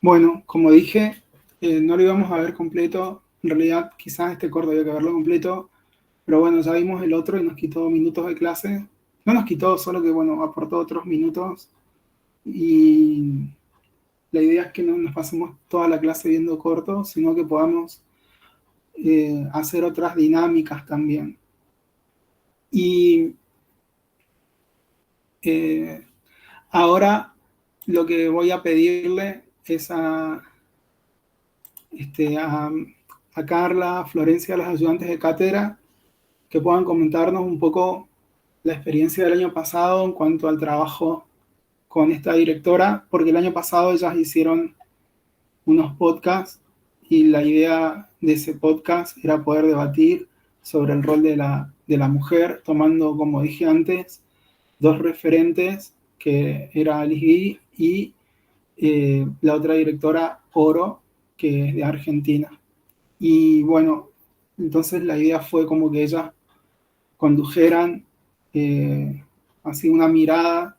[SPEAKER 3] Bueno, como dije, no lo íbamos a ver completo. En realidad, quizás este corto había que verlo completo. Pero bueno, ya vimos el otro y nos quitó minutos de clase. No nos quitó, solo que bueno, aportó otros minutos. Y la idea es que no nos pasemos toda la clase viendo cortos, sino que podamos hacer otras dinámicas también. Y ahora lo que voy a pedirle es a Carla, a Florencia, a las ayudantes de cátedra, que puedan comentarnos un poco la experiencia del año pasado en cuanto al trabajo con esta directora, porque el año pasado ellas hicieron unos podcasts y la idea de ese podcast era poder debatir sobre el rol de la mujer, tomando, como dije antes, dos referentes, que era Alice Guy y la otra directora, Oro, que es de Argentina. Y bueno, entonces la idea fue como que ellas condujeran así una mirada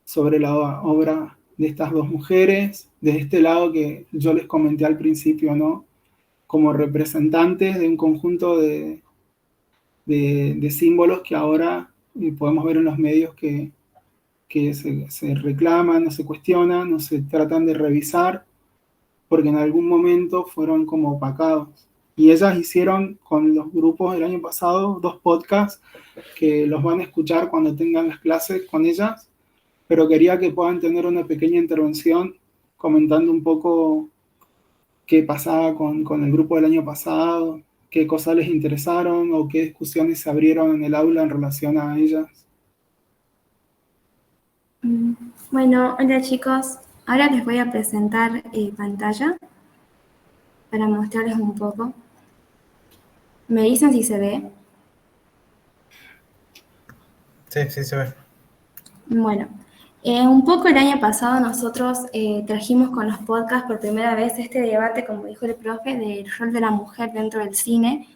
[SPEAKER 3] sobre la obra de estas dos mujeres, desde este lado que yo les comenté al principio, ¿no? Como representantes de un conjunto de símbolos que ahora podemos ver en los medios que se reclaman, o se cuestionan, o se tratan de revisar, porque en algún momento fueron como opacados. Y ellas hicieron con los grupos el año pasado 2 podcasts que los van a escuchar cuando tengan las clases con ellas, pero quería que puedan tener una pequeña intervención comentando un poco qué pasaba con el grupo del año pasado, qué cosas les interesaron o qué discusiones se abrieron en el aula en relación a ellas.
[SPEAKER 8] Bueno, hola chicos, ahora les voy a presentar pantalla para mostrarles un poco. ¿Me dicen si se ve?
[SPEAKER 9] Sí, sí se ve.
[SPEAKER 8] Bueno, un poco el año pasado nosotros trajimos con los podcasts por primera vez este debate, como dijo el profe, del rol de la mujer dentro del cine,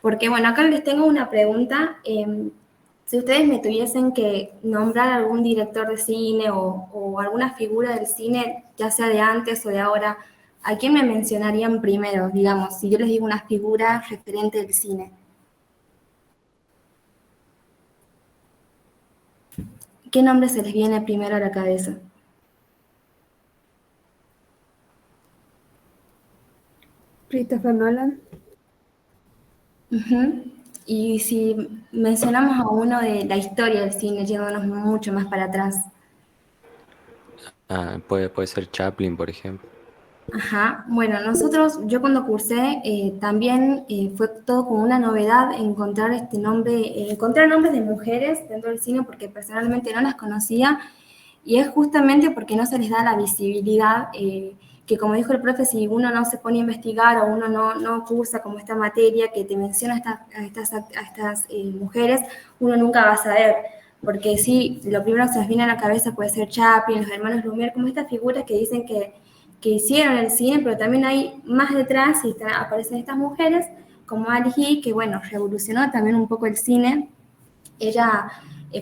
[SPEAKER 8] porque bueno, acá les tengo una pregunta. Si ustedes me tuviesen que nombrar algún director de cine o alguna figura del cine, ya sea de antes o de ahora, ¿a quién me mencionarían primero, digamos, si yo les digo una figura referente del cine? ¿Qué nombre se les viene primero a la cabeza?
[SPEAKER 5] Christopher Nolan.
[SPEAKER 8] Uh-huh. Y si mencionamos a uno de la historia del cine, yéndonos mucho más para atrás.
[SPEAKER 6] Puede ser Chaplin, por ejemplo.
[SPEAKER 8] Ajá, bueno, yo cuando cursé también fue todo como una novedad encontrar encontrar nombres de mujeres dentro del cine porque personalmente no las conocía y es justamente porque no se les da la visibilidad que como dijo el profe, si uno no se pone a investigar o uno no cursa como esta materia que te menciona a estas mujeres, uno nunca va a saber. Porque sí, lo primero que se nos viene a la cabeza puede ser Chaplin, los hermanos Lumière, como estas figuras que dicen que hicieron el cine, pero también hay más detrás y aparecen estas mujeres, como Alice Guy, que bueno, revolucionó también un poco el cine. Ella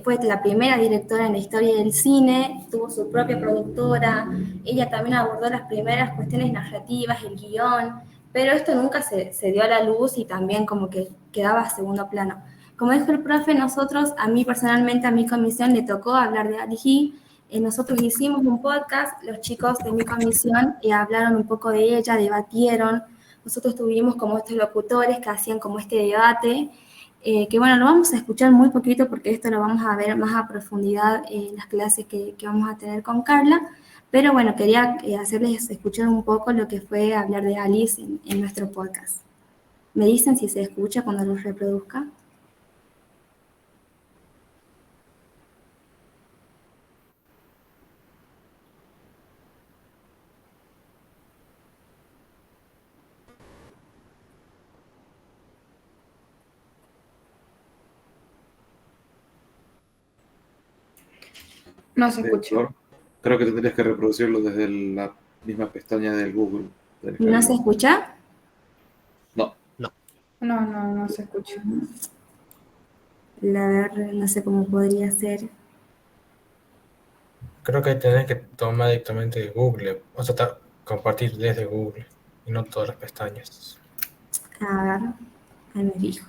[SPEAKER 8] fue la primera directora en la historia del cine, tuvo su propia productora, ella también abordó las primeras cuestiones narrativas, el guión, pero esto nunca se dio a la luz y también como que quedaba a segundo plano. Como dijo el profe, a mí personalmente, a mi comisión le tocó hablar de Alice Guy. Nosotros hicimos un podcast, los chicos de mi comisión hablaron un poco de ella, debatieron, nosotros tuvimos como estos locutores que hacían como este debate, que bueno, lo vamos a escuchar muy poquito porque esto lo vamos a ver más a profundidad en las clases que vamos a tener con Carla, pero bueno, quería hacerles escuchar un poco lo que fue hablar de Alice en nuestro podcast. ¿Me dicen si se escucha cuando lo reproduzca?
[SPEAKER 5] No se escucha.
[SPEAKER 9] Creo que tendrías que reproducirlo desde la misma pestaña del Google.
[SPEAKER 8] ¿No se escucha?
[SPEAKER 9] No.
[SPEAKER 5] No se escucha.
[SPEAKER 8] La verdad, no sé cómo podría ser.
[SPEAKER 10] Creo que tenés que tomar directamente de Google. O sea, compartir desde Google y no todas las pestañas.
[SPEAKER 8] A ver, ahí me fijo.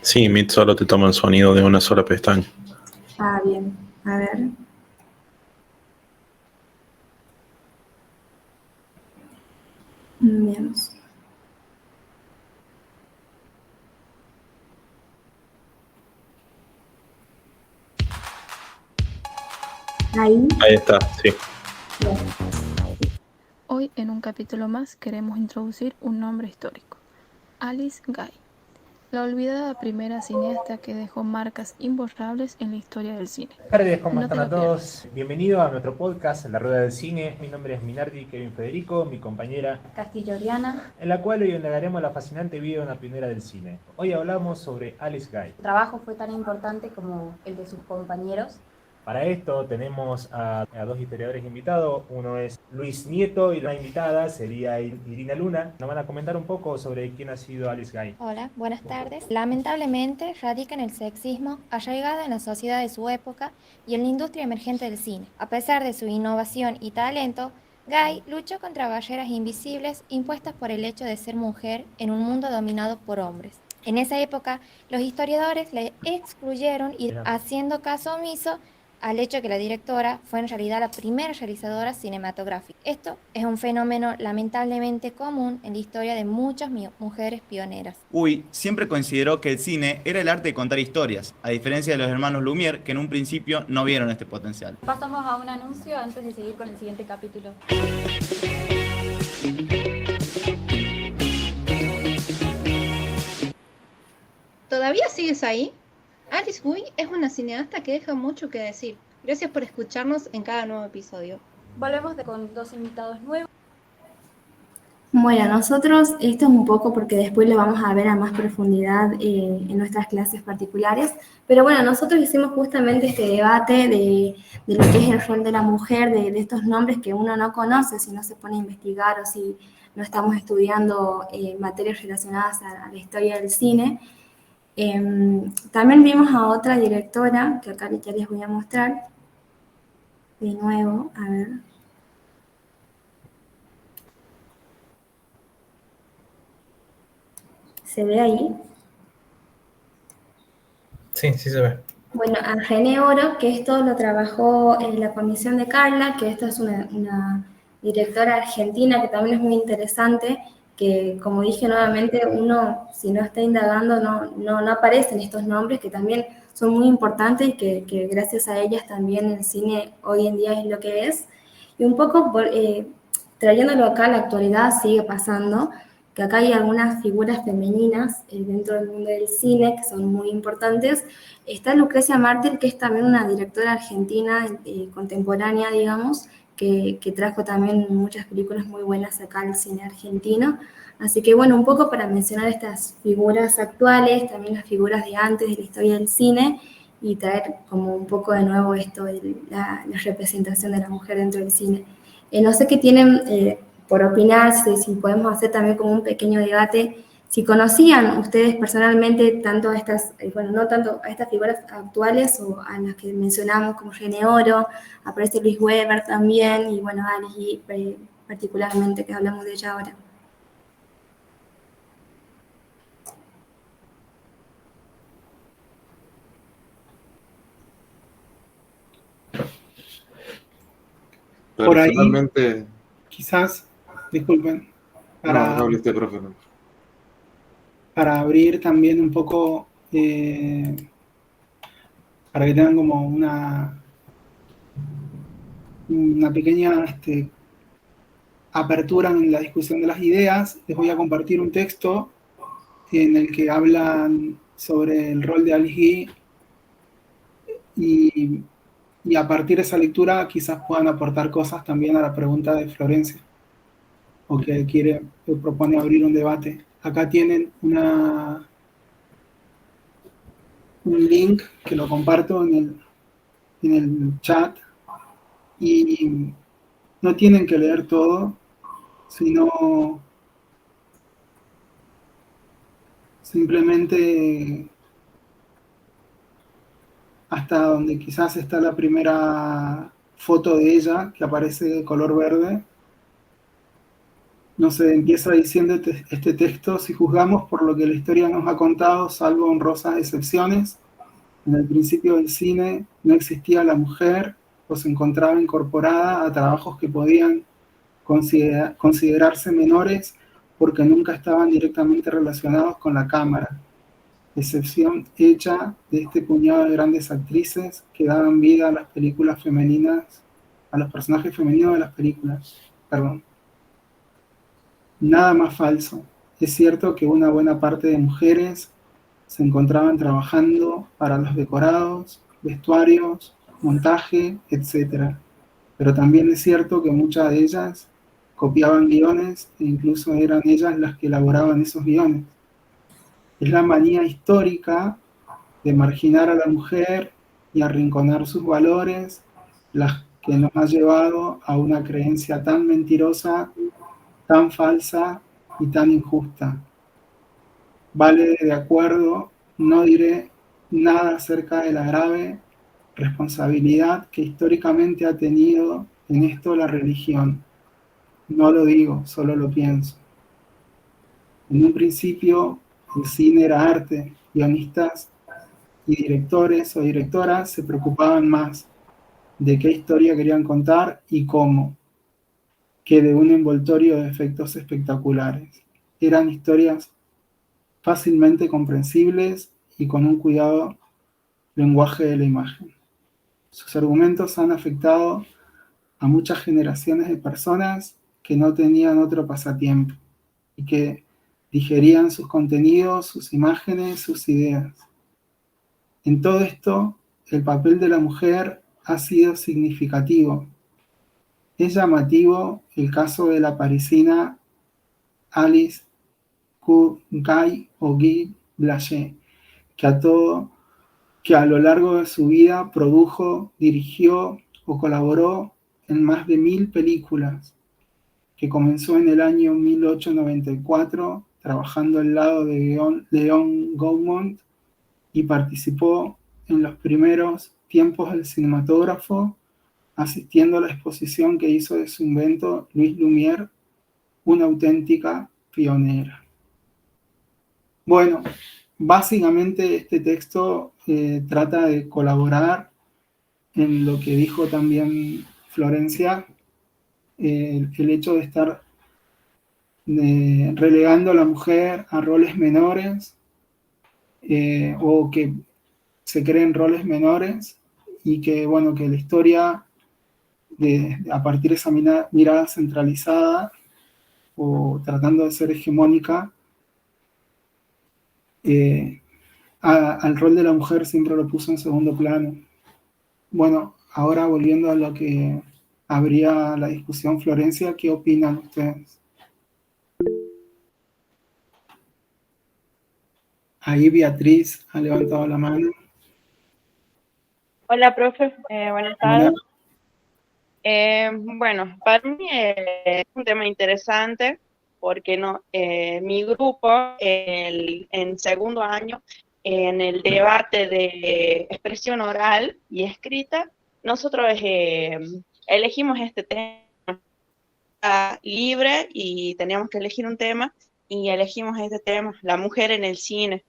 [SPEAKER 11] Sí, Meet solo te toma el sonido de una sola pestaña.
[SPEAKER 8] Ah, bien. A ver. Veamos. Ahí.
[SPEAKER 11] Ahí está, sí.
[SPEAKER 12] Hoy, en un capítulo más, queremos introducir un nombre histórico: Alice Guy, la olvidada primera cineasta que dejó marcas imborrables en la historia del cine.
[SPEAKER 13] Buenas tardes, ¿cómo
[SPEAKER 12] No
[SPEAKER 13] están
[SPEAKER 12] te
[SPEAKER 13] a
[SPEAKER 12] lo
[SPEAKER 13] todos? Bienvenido a nuestro podcast, La Rueda del Cine. Mi nombre es Minardi Kevin Federico, mi compañera
[SPEAKER 8] Castillo Oriana.
[SPEAKER 13] en la cual hoy indagaremos la fascinante vida de una pionera del cine. Hoy hablamos sobre Alice Guy.
[SPEAKER 8] Su trabajo fue tan importante como el de sus compañeros.
[SPEAKER 13] Para esto tenemos a dos historiadores invitados. Uno es Luis Nieto y la invitada sería Irina Luna. Nos van a comentar un poco sobre quién ha sido Alice Guy.
[SPEAKER 8] Hola, buenas tardes. Lamentablemente radica en el sexismo arraigado en la sociedad de su época y en la industria emergente del cine. A pesar de su innovación y talento, Guy luchó contra barreras invisibles impuestas por el hecho de ser mujer en un mundo dominado por hombres. En esa época, los historiadores le excluyeron y haciendo caso omiso al hecho que la directora fue en realidad la primera realizadora cinematográfica. Esto es un fenómeno lamentablemente común en la historia de muchas mujeres pioneras.
[SPEAKER 14] Uy siempre consideró que el cine era el arte de contar historias, a diferencia de los hermanos Lumière, que en un principio no vieron este potencial.
[SPEAKER 8] Pasamos a un anuncio antes de seguir con el siguiente capítulo.
[SPEAKER 15] ¿Todavía sigues ahí? Alice Guy es una cineasta que deja mucho que decir. Gracias por escucharnos en cada nuevo episodio.
[SPEAKER 8] Volvemos con dos invitados nuevos. Bueno, nosotros, esto es un poco porque después lo vamos a ver a más profundidad en nuestras clases particulares, pero bueno, nosotros hicimos justamente este debate de lo que es el rol de la mujer, de estos nombres que uno no conoce si no se pone a investigar o si no estamos estudiando materias relacionadas a la historia del cine. También vimos a otra directora, que acá ya les voy a mostrar, de nuevo, a ver. ¿Se ve ahí?
[SPEAKER 10] Sí, sí se ve.
[SPEAKER 8] Bueno, a René Oro, que esto lo trabajó en la comisión de Carla, que esta es una directora argentina que también es muy interesante, que como dije nuevamente, uno si no está indagando no aparecen estos nombres que también son muy importantes y que gracias a ellas también el cine hoy en día es lo que es. Y un poco trayéndolo acá a la actualidad sigue pasando, que acá hay algunas figuras femeninas dentro del mundo del cine que son muy importantes. Está Lucrecia Martel, que es también una directora argentina contemporánea, digamos, que trajo también muchas películas muy buenas acá al cine argentino. Así que bueno, un poco para mencionar estas figuras actuales, también las figuras de antes de la historia del cine, y traer como un poco de nuevo esto de la representación de la mujer dentro del cine. No sé qué tienen por opinar, si podemos hacer también como un pequeño debate, si conocían ustedes personalmente tanto a estas, bueno, no tanto a estas figuras actuales o a las que mencionamos como René Oro, aparece Luis Weber también, y bueno, Alice particularmente, que hablamos de ella ahora.
[SPEAKER 3] Por ahí,
[SPEAKER 9] Personalmente,
[SPEAKER 3] quizás, disculpen, para,
[SPEAKER 9] no hable usted, profe. No.
[SPEAKER 3] para abrir también un poco, para que tengan como una pequeña apertura en la discusión de las ideas, les voy a compartir un texto en el que hablan sobre el rol de Alice Guy y a partir de esa lectura quizás puedan aportar cosas también a la pregunta de Florencia, o que propone abrir un debate. Acá tienen un link que lo comparto en el chat, y no tienen que leer todo, sino Simplemente hasta donde quizás está la primera foto de ella, que aparece de color verde. No sé, empieza diciendo este texto: si juzgamos por lo que la historia nos ha contado, salvo honrosas excepciones, en el principio del cine no existía la mujer o se encontraba incorporada a trabajos que podían considerarse menores porque nunca estaban directamente relacionados con la cámara, excepción hecha de este puñado de grandes actrices que daban vida a las películas femeninas, a los personajes femeninos de las películas. Perdón. Nada más falso. Es cierto que una buena parte de mujeres se encontraban trabajando para los decorados, vestuarios, montaje, etc. Pero también es cierto que muchas de ellas copiaban guiones e incluso eran ellas las que elaboraban esos guiones. Es la manía histórica de marginar a la mujer y arrinconar sus valores las que nos ha llevado a una creencia tan mentirosa, tan falsa y tan injusta. Vale de acuerdo, no diré nada acerca de la grave responsabilidad que históricamente ha tenido en esto la religión. No lo digo, solo lo pienso. En un principio, el cine era arte. Guionistas y directores o directoras se preocupaban más de qué historia querían contar y cómo, que de un envoltorio de efectos espectaculares. Eran historias fácilmente comprensibles y con un cuidado lenguaje de la imagen. Sus argumentos han afectado a muchas generaciones de personas que no tenían otro pasatiempo y que digerían sus contenidos, sus imágenes, sus ideas. En todo esto, el papel de la mujer ha sido significativo. Es llamativo el caso de la parisina Alice Guy o Guy Blaché, que a lo largo de su vida produjo, dirigió o colaboró en más de 1000 películas, que comenzó en el año 1894 trabajando al lado de Leon Gaumont y participó en los primeros tiempos del cinematógrafo, asistiendo a la exposición que hizo de su invento Louis Lumière, una auténtica pionera. Bueno, básicamente este texto trata de colaborar en lo que dijo también Florencia, el hecho de estar relegando a la mujer a roles menores o que se creen roles menores y que, bueno, que la historia a partir de esa mirada centralizada o tratando de ser hegemónica, al rol de la mujer siempre lo puso en segundo plano. Bueno, ahora volviendo a lo que habría la discusión, Florencia, ¿qué opinan ustedes? Ahí Beatriz ha levantado la mano.
[SPEAKER 16] Hola, profe. Buenas tardes. Bueno, para mí es un tema interesante porque mi grupo en segundo año, en el debate de expresión oral y escrita, nosotros elegimos este tema libre y teníamos que elegir un tema y elegimos este tema, la mujer en el cine.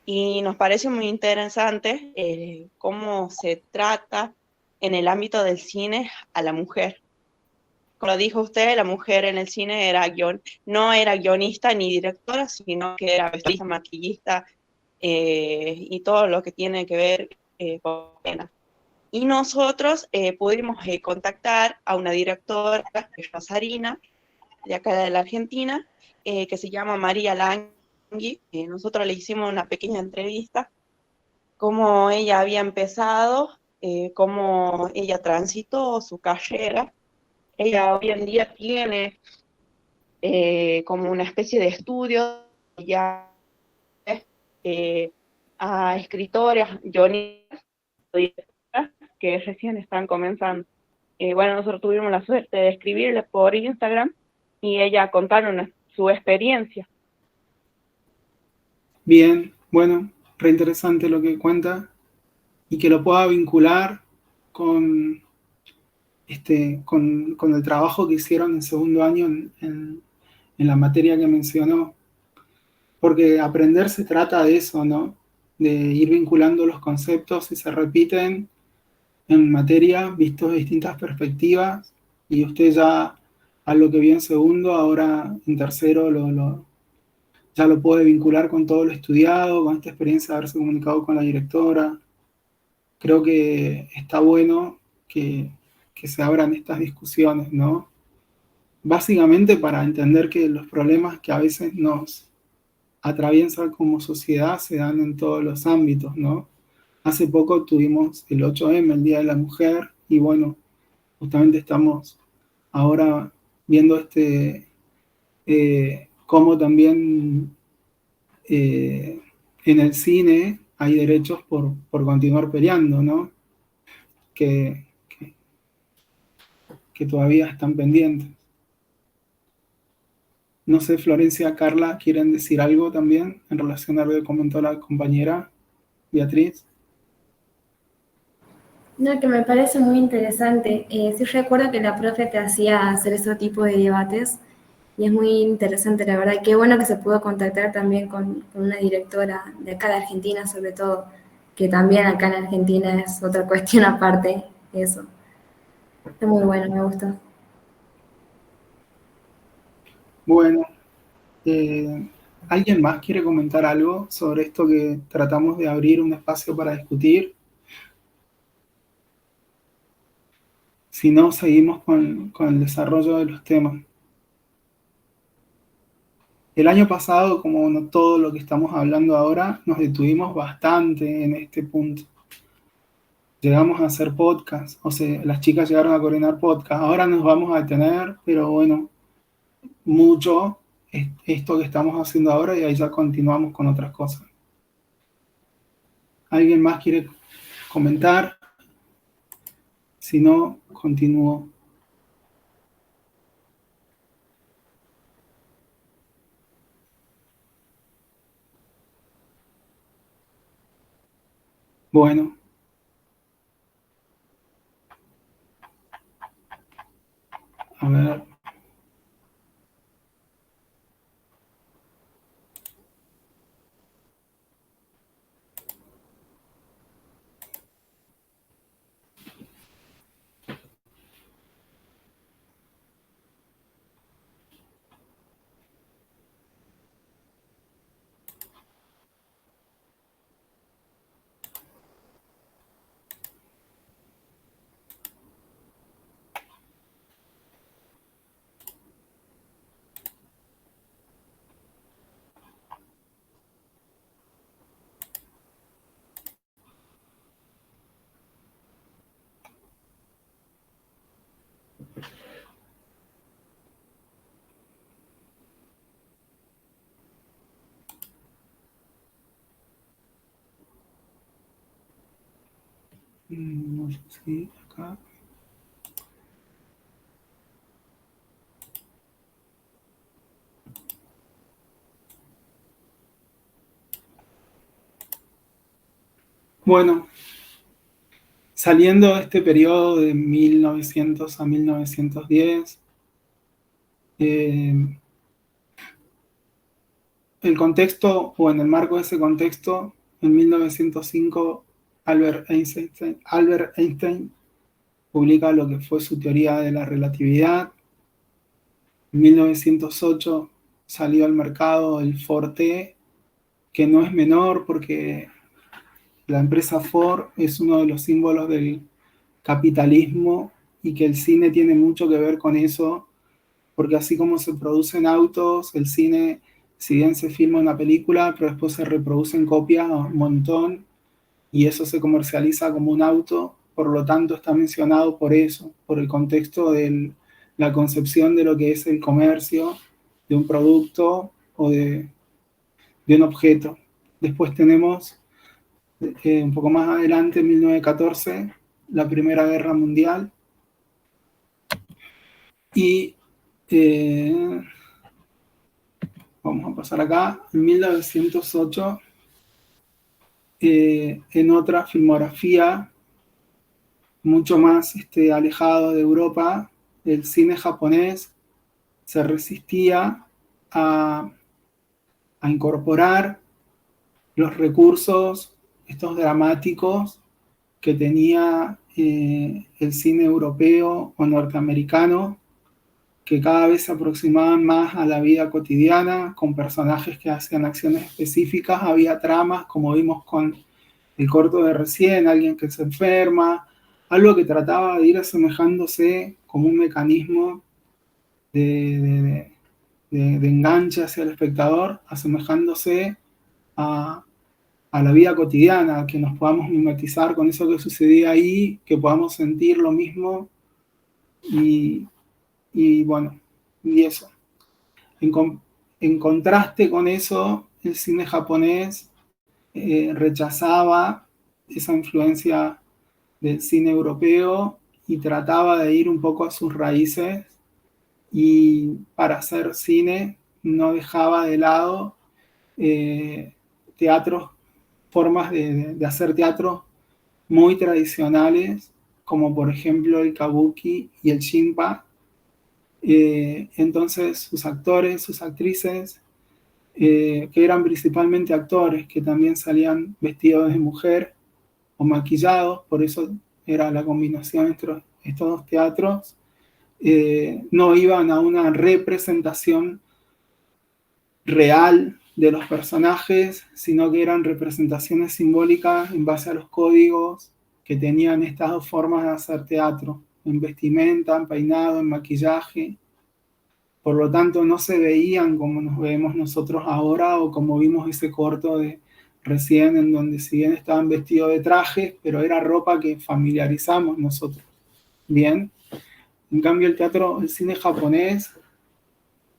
[SPEAKER 16] Y nos parece muy interesante cómo se trata en el ámbito del cine a la mujer. Como lo dijo usted, la mujer en el cine no era guionista ni directora, sino que era vestuarista, maquillista y todo lo que tiene que ver con escena. Y nosotros pudimos contactar a una directora, rosarina, de acá de la Argentina, que se llama María Langui. Nosotros le hicimos una pequeña entrevista, cómo ella había empezado, cómo ella transitó su carrera. Ella hoy en día tiene como una especie de estudio ya a escritores, guionistas, que recién están comenzando. Bueno, nosotros tuvimos la suerte de escribirle por Instagram y ella contaron su experiencia.
[SPEAKER 3] Bien, bueno, re interesante lo que cuenta y que lo pueda vincular con, con el trabajo que hicieron en segundo año en la materia que mencionó. Porque aprender se trata de eso, ¿no? De ir vinculando los conceptos y se repiten en materia, vistos de distintas perspectivas, y usted ya a lo que vio en segundo, ahora en tercero ya lo puede vincular con todo lo estudiado, con esta experiencia de haberse comunicado con la directora. Creo que está bueno que se abran estas discusiones, ¿no? Básicamente para entender que los problemas que a veces nos atraviesan como sociedad se dan en todos los ámbitos, ¿no? Hace poco tuvimos el 8M, el Día de la Mujer, y bueno, justamente estamos ahora viendo cómo también en el cine hay derechos por continuar peleando, ¿no? Que todavía están pendientes. No sé, Florencia, Carla, ¿quieren decir algo también en relación a lo que comentó la compañera Beatriz?
[SPEAKER 8] No, que me parece muy interesante. Sí recuerdo que la profe te hacía hacer ese tipo de debates y es muy interesante, la verdad. Qué bueno que se pudo contactar también con una directora de acá de Argentina, sobre todo, que también acá en Argentina es otra cuestión aparte, eso. Está muy bueno, me gusta.
[SPEAKER 3] Bueno, ¿alguien más quiere comentar algo sobre esto que tratamos de abrir un espacio para discutir? Si no, seguimos con el desarrollo de los temas. El año pasado, como no todo lo que estamos hablando ahora, nos detuvimos bastante en este punto. Llegamos a hacer podcast, o sea, las chicas llegaron a coordinar podcast. Ahora nos vamos a detener, pero bueno, mucho esto que estamos haciendo ahora y ahí ya continuamos con otras cosas. ¿Alguien más quiere comentar? Si no, continúo. Bueno. A ver. No sé si acá. Bueno, saliendo de este periodo de 1900 a 1910, el contexto, o en el marco de ese contexto, en 1905, Albert Einstein publica lo que fue su teoría de la relatividad. En 1908 salió al mercado el Ford-T, que no es menor porque la empresa Ford es uno de los símbolos del capitalismo y que el cine tiene mucho que ver con eso, porque así como se producen autos, el cine, si bien se filma una película, pero después se reproducen copias un montón y eso se comercializa como un auto, por lo tanto está mencionado por eso, por el contexto de la concepción de lo que es el comercio, de un producto o de un objeto. Después tenemos un poco más adelante, en 1914, la Primera Guerra Mundial. Y vamos a pasar acá, en 1908, en otra filmografía mucho más alejado de Europa, el cine japonés se resistía a incorporar los recursos, estos dramáticos que tenía el cine europeo o norteamericano, que cada vez se aproximaban más a la vida cotidiana, con personajes que hacían acciones específicas. Había tramas, como vimos con el corto de recién, alguien que se enferma, algo que trataba de ir asemejándose como un mecanismo de enganche hacia el espectador, asemejándose a la vida cotidiana, que nos podamos mimetizar con eso que sucedía ahí, que podamos sentir lo mismo y bueno, y eso. En contraste con eso, el cine japonés rechazaba esa influencia del cine europeo y trataba de ir un poco a sus raíces, y para hacer cine no dejaba de lado teatros, formas de hacer teatro muy tradicionales, como por ejemplo el kabuki y el shinpa. Entonces sus actores, sus actrices, que eran principalmente actores que también salían vestidos de mujer o maquillados, por eso era la combinación entre estos dos teatros, no iban a una representación real de los personajes, sino que eran representaciones simbólicas en base a los códigos que tenían estas dos formas de hacer teatro, en vestimenta, en peinado, en maquillaje. Por lo tanto, no se veían como nos vemos nosotros ahora o como vimos ese corto de recién, en donde si bien estaban vestidos de traje, pero era ropa que familiarizamos nosotros. Bien. En cambio, el cine japonés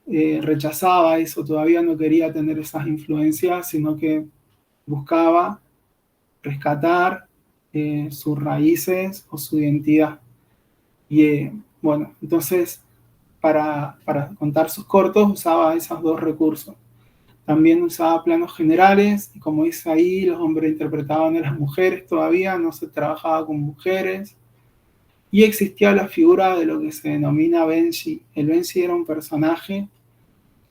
[SPEAKER 3] rechazaba eso, todavía no quería tener esas influencias, sino que buscaba rescatar sus raíces o su identidad. Y bueno, entonces para contar sus cortos usaba esos dos recursos. También usaba planos generales, y como dice ahí, los hombres interpretaban a las mujeres todavía, no se trabajaba con mujeres. Y existía la figura de lo que se denomina Benshi. El Benshi era un personaje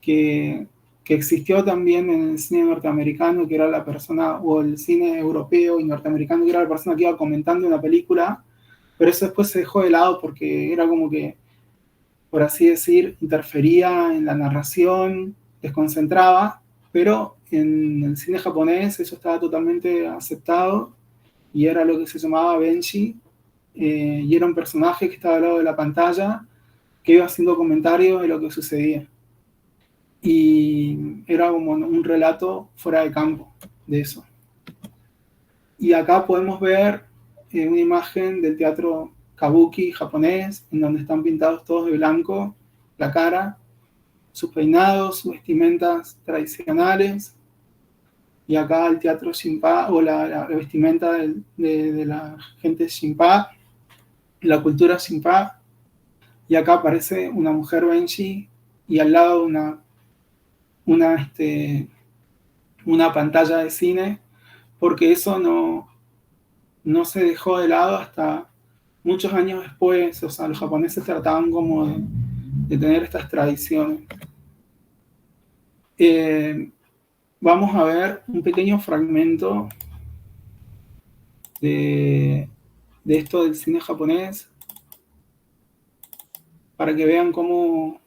[SPEAKER 3] que existió también en el cine norteamericano, que era la persona, o el cine europeo y norteamericano, que era la persona que iba comentando una película, pero eso después se dejó de lado porque era como que, por así decir, interfería en la narración, desconcentraba, pero en el cine japonés eso estaba totalmente aceptado y era lo que se llamaba Benshi, y era un personaje que estaba al lado de la pantalla que iba haciendo comentarios de lo que sucedía. Y era como un relato fuera de campo de eso. Y acá podemos ver una imagen del teatro kabuki japonés, en donde están pintados todos de blanco, la cara, sus peinados, sus vestimentas tradicionales. Y acá el teatro Shinpa, o la vestimenta de la gente Shinpa, la cultura Shinpa. Y acá aparece una mujer Benshi y al lado una pantalla de cine, porque eso no se dejó de lado hasta muchos años después. O sea, los japoneses trataban como de tener estas tradiciones. Vamos a ver un pequeño fragmento de esto del cine japonés, para que vean cómo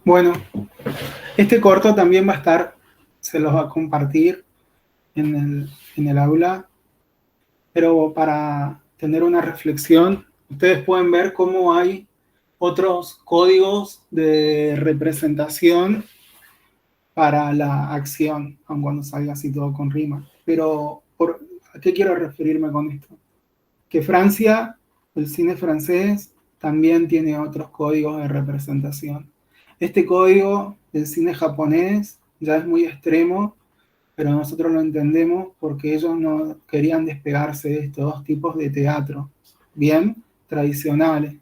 [SPEAKER 3] Bueno, este corto también va a estar, se los va a compartir en el aula, pero para tener una reflexión, ustedes pueden ver cómo hay otros códigos de representación para la acción, aun cuando salga así todo con rima. Pero, ¿a qué quiero referirme con esto? Que Francia, el cine francés, también tiene otros códigos de representación. Este código del cine japonés ya es muy extremo, pero nosotros lo entendemos porque ellos no querían despegarse de estos dos tipos de teatro, bien tradicionales.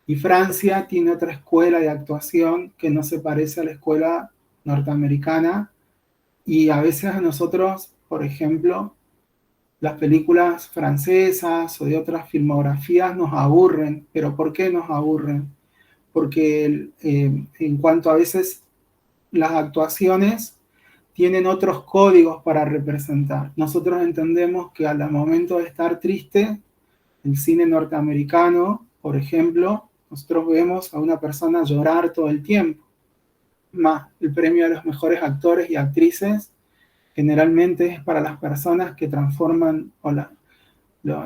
[SPEAKER 3] Y Francia tiene otra escuela de actuación que no se parece a la escuela norteamericana, y a veces a nosotros, por ejemplo, las películas francesas o de otras filmografías nos aburren. ¿Pero por qué nos aburren? Porque en cuanto a veces las actuaciones tienen otros códigos para representar. Nosotros entendemos que al momento de estar triste, el cine norteamericano, por ejemplo, nosotros vemos a una persona llorar todo el tiempo. Más el premio a los mejores actores y actrices generalmente es para las personas que transforman, los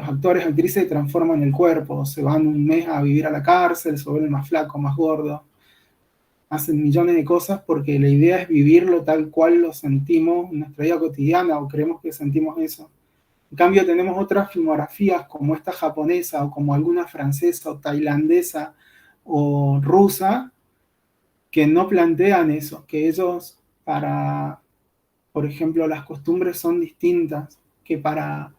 [SPEAKER 3] actores y actrices transforman el cuerpo, se van un mes a vivir a la cárcel, se vuelven más flacos, más gordos, hacen millones de cosas porque la idea es vivirlo tal cual lo sentimos en nuestra vida cotidiana o creemos que sentimos eso. En cambio tenemos otras filmografías como esta japonesa o como alguna francesa o tailandesa o rusa que no plantean eso, que ellos por ejemplo, las costumbres son distintas, que para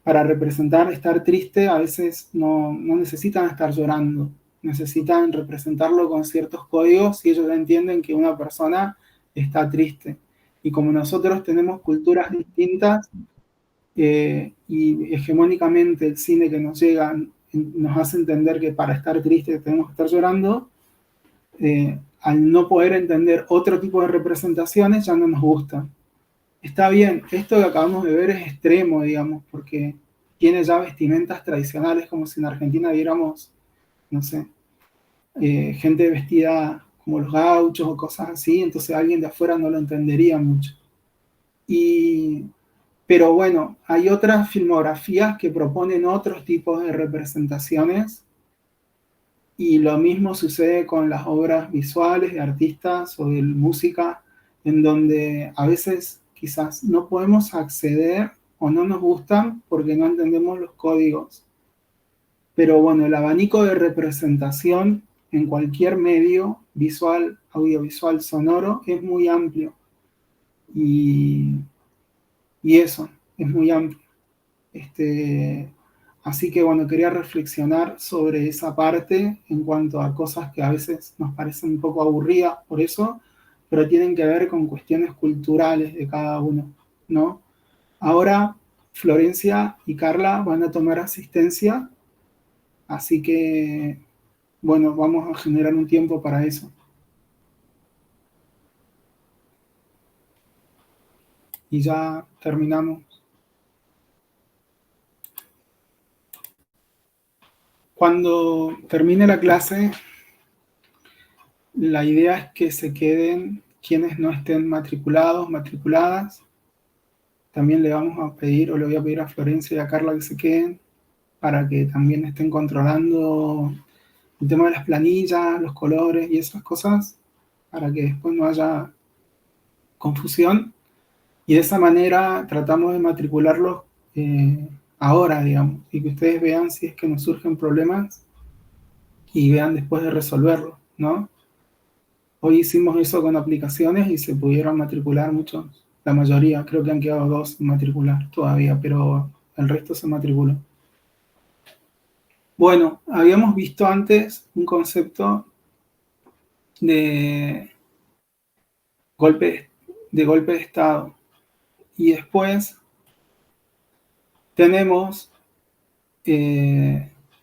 [SPEAKER 3] representar estar triste a veces no necesitan estar llorando, necesitan representarlo con ciertos códigos y ellos entienden que una persona está triste. Y como nosotros tenemos culturas distintas y hegemónicamente el cine que nos llega nos hace entender que para estar triste tenemos que estar llorando, al no poder entender otro tipo de representaciones ya no nos gusta. Está bien, esto que acabamos de ver es extremo, digamos, porque tiene ya vestimentas tradicionales, como si en Argentina viéramos, no sé, gente vestida como los gauchos o cosas así, entonces alguien de afuera no lo entendería mucho. Pero bueno, hay otras filmografías que proponen otros tipos de representaciones, y lo mismo sucede con las obras visuales de artistas o de música, en donde a veces quizás no podemos acceder o no nos gustan porque no entendemos los códigos. Pero bueno, el abanico de representación en cualquier medio, visual, audiovisual, sonoro, es muy amplio. Y eso, es muy amplio. Así que bueno, quería reflexionar sobre esa parte en cuanto a cosas que a veces nos parecen un poco aburridas por eso, pero tienen que ver con cuestiones culturales de cada uno, ¿no? Ahora Florencia y Carla van a tomar asistencia, así que bueno, vamos a generar un tiempo para eso. Y ya terminamos. Cuando termine la clase, la idea es que se queden quienes no estén matriculados, matriculadas. También le vamos a pedir, o le voy a pedir a Florencia y a Carla que se queden para que también estén controlando el tema de las planillas, los colores y esas cosas, para que después no haya confusión. Y de esa manera tratamos de matricularlos ahora, digamos, y que ustedes vean si es que nos surgen problemas y vean después de resolverlo, ¿no? Hoy hicimos eso con aplicaciones y se pudieron matricular muchos, la mayoría, creo que han quedado 2 sin matricular todavía, pero el resto se matriculó. Bueno, habíamos visto antes un concepto de golpe de Estado, y después tenemos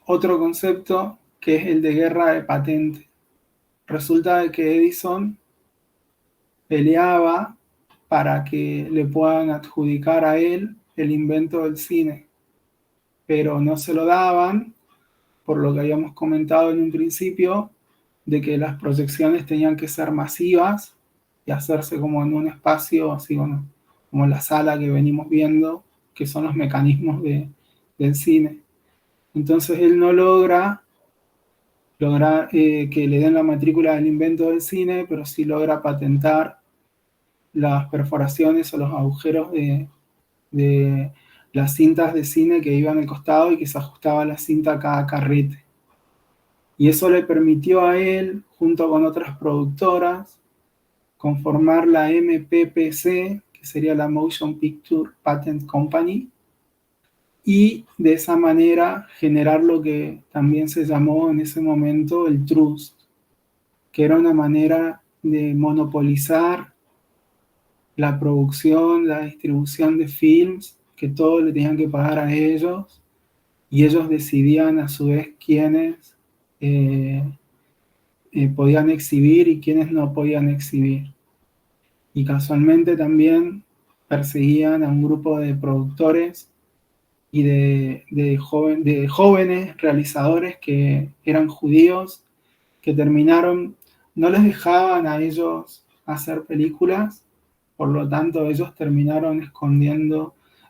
[SPEAKER 3] otro concepto que es el de guerra de patente. Resulta de que Edison peleaba para que le puedan adjudicar a él el invento del cine, pero no se lo daban por lo que habíamos comentado en un principio, de que las proyecciones tenían que ser masivas y hacerse como en un espacio, así bueno, como la sala que venimos viendo, que son los mecanismos del cine. Entonces él no logra que le den la matrícula del invento del cine, pero sí logra patentar las perforaciones o los agujeros de las cintas de cine que iban al costado y que se ajustaba la cinta a cada carrete. Y eso le permitió a él, junto con otras productoras, conformar la MPPC, que sería la Motion Picture Patent Company, y de esa manera generar lo que también se llamó en ese momento el trust, que era una manera de monopolizar la producción, la distribución de films, que todo le tenían que pagar a ellos, y ellos decidían a su vez quiénes podían exhibir y quiénes no podían exhibir. Y casualmente también perseguían a un grupo de productores y de jóvenes realizadores que eran judíos, que terminaron, no les dejaban a ellos hacer películas, por lo tanto ellos terminaron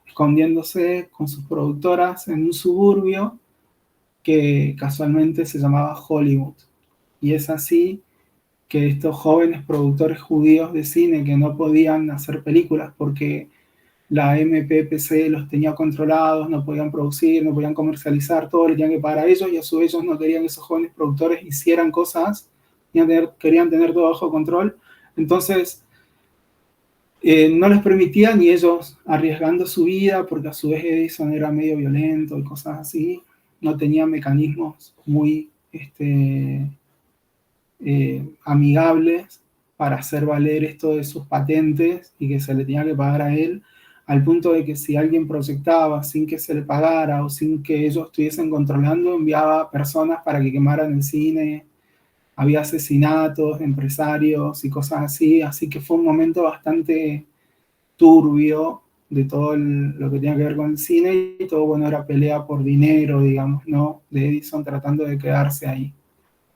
[SPEAKER 3] escondiéndose con sus productoras en un suburbio que casualmente se llamaba Hollywood. Y es así que estos jóvenes productores judíos de cine que no podían hacer películas porque la MPPC los tenía controlados, no podían producir, no podían comercializar, todo le tenían que pagar a ellos, y a su vez ellos no querían que esos jóvenes productores hicieran cosas, querían tener todo bajo control. Entonces no les permitían, y ellos arriesgando su vida, porque a su vez Edison era medio violento y cosas así, no tenía mecanismos muy amigables para hacer valer esto de sus patentes y que se le tenía que pagar a él, al punto de que si alguien proyectaba sin que se le pagara o sin que ellos estuviesen controlando, enviaba personas para que quemaran el cine, había asesinatos de empresarios y cosas así, así que fue un momento bastante turbio de todo lo que tenía que ver con el cine, y todo, bueno, era pelea por dinero, digamos, ¿no? De Edison tratando de quedarse ahí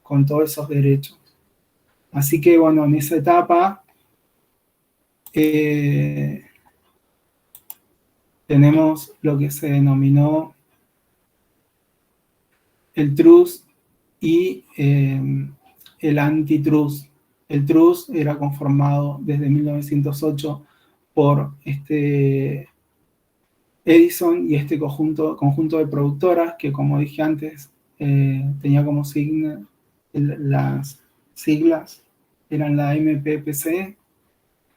[SPEAKER 3] con todos esos derechos. Así que, bueno, en esa etapa tenemos lo que se denominó el trust y el antitrust. El trust era conformado desde 1908 por Edison y este conjunto de productoras que, como dije antes, tenía como las siglas, eran la MPPC.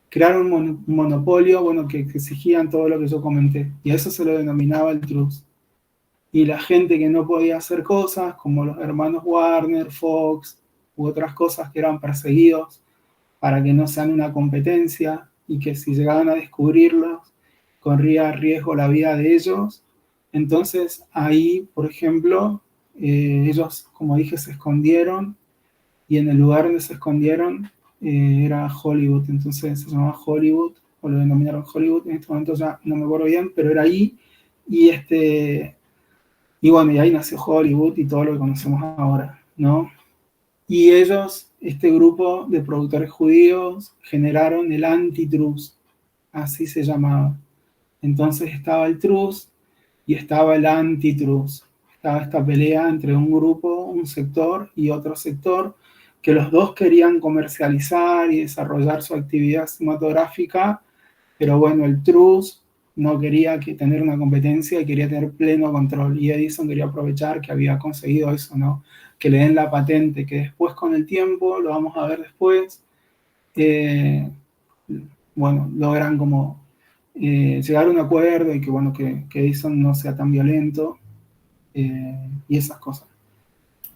[SPEAKER 3] Crearon un monopolio, bueno, que exigían todo lo que yo comenté, y a eso se lo denominaba el trust. Y la gente que no podía hacer cosas, como los hermanos Warner, Fox, u otras cosas, que eran perseguidos para que no sean una competencia, y que si llegaban a descubrirlos, corría riesgo la vida de ellos. Entonces ahí, por ejemplo, ellos, como dije, se escondieron, y en el lugar donde se escondieron era Hollywood. Entonces se llamaba Hollywood, o lo denominaron Hollywood, en este momento ya no me acuerdo bien, pero era ahí, y bueno, y ahí nació Hollywood y todo lo que conocemos ahora, ¿no? Y ellos, este grupo de productores judíos, generaron el antitrust, así se llamaba. Entonces estaba el trust y estaba el antitrust. Estaba esta pelea entre un grupo, un sector y otro sector, que los dos querían comercializar y desarrollar su actividad cinematográfica, pero bueno, el trust no quería tener una competencia y quería tener pleno control, y Edison quería aprovechar que había conseguido eso, ¿no? Que le den la patente, que después con el tiempo, lo vamos a ver después, bueno, logran como llegar a un acuerdo y que, bueno, que Edison no sea tan violento y esas cosas.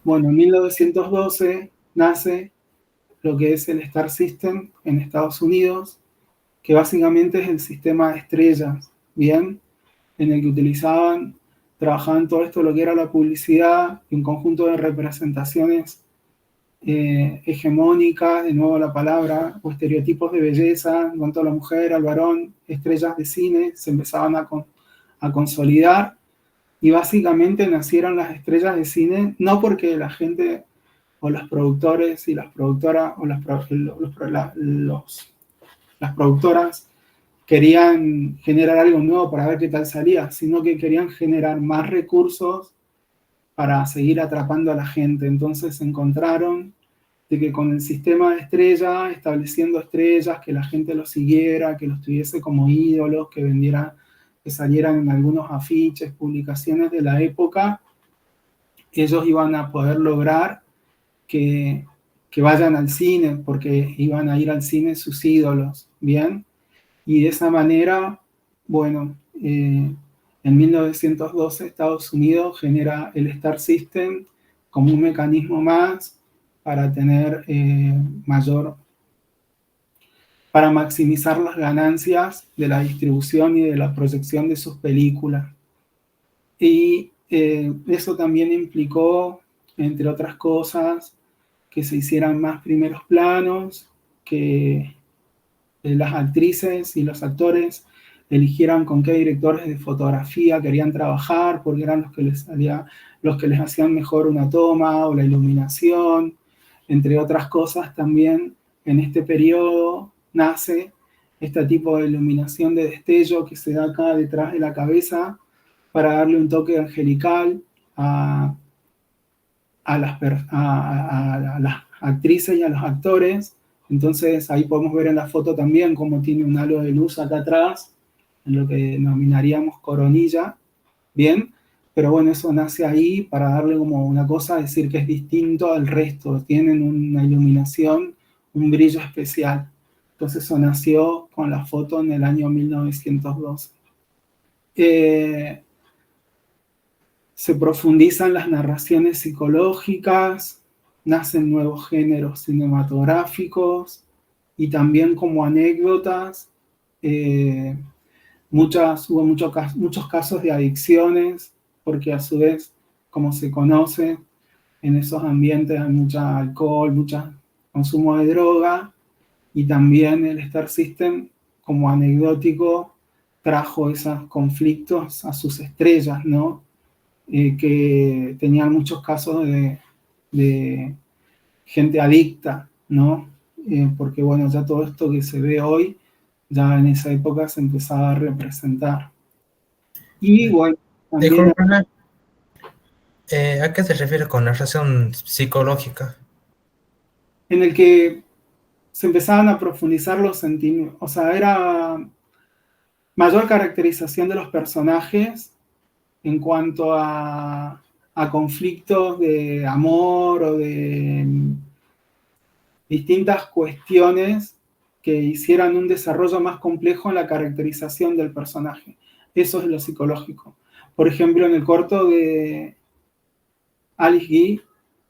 [SPEAKER 3] Bueno, en 1912 nace lo que es el Star System en Estados Unidos, que básicamente es el sistema de estrellas, ¿bien? En el que trabajaban todo esto, lo que era la publicidad, y un conjunto de representaciones hegemónicas, de nuevo la palabra, o estereotipos de belleza, en cuanto a la mujer, al varón, estrellas de cine, se empezaban a consolidar, Y básicamente nacieron las estrellas de cine, no porque la gente o los productores y las productoras o las productoras querían generar algo nuevo para ver qué tal salía, sino que querían generar más recursos para seguir atrapando a la gente. Entonces encontraron de que con el sistema de estrellas, estableciendo estrellas, que la gente los siguiera, que los tuviese como ídolos, que salieran en algunos afiches, publicaciones de la época, ellos iban a poder lograr que vayan al cine, porque iban a ir al cine sus ídolos, ¿bien? Y de esa manera, bueno, en 1912 Estados Unidos genera el Star System como un mecanismo más para tener para maximizar las ganancias de la distribución y de la proyección de sus películas. Y eso también implicó, entre otras cosas, que se hicieran más primeros planos, que las actrices y los actores eligieran con qué directores de fotografía querían trabajar, porque eran los que les hacían mejor una toma o la iluminación. Entre otras cosas, también en este periodo nace este tipo de iluminación de destello que se da acá detrás de la cabeza para darle un toque angelical a las actrices y a los actores. Entonces ahí podemos ver en la foto también cómo tiene un halo de luz acá atrás, en lo que denominaríamos coronilla, ¿bien? Pero bueno, eso nace ahí para darle como una cosa, decir que es distinto al resto, tienen una iluminación, un brillo especial. Entonces eso nació con la foto en el año 1912. Se profundizan las narraciones psicológicas, nacen nuevos géneros cinematográficos y también como anécdotas. Hubo muchos casos de adicciones, porque a su vez, como se conoce, en esos ambientes hay mucho alcohol, mucho consumo de droga, y también el Star System, como anecdótico, trajo esos conflictos a sus estrellas, ¿no? Que tenían muchos casos de gente adicta, ¿no? Porque bueno, ya todo esto que se ve hoy, ya en esa época se empezaba a representar. Y bueno, también...
[SPEAKER 10] Disculpa, ¿a qué se refiere con narración psicológica?
[SPEAKER 3] En el que se empezaban a profundizar los sentimientos, o sea, era mayor caracterización de los personajes en cuanto a conflictos de amor o de distintas cuestiones que hicieran un desarrollo más complejo en la caracterización del personaje. Eso es lo psicológico. Por ejemplo, en el corto de Alice Guy,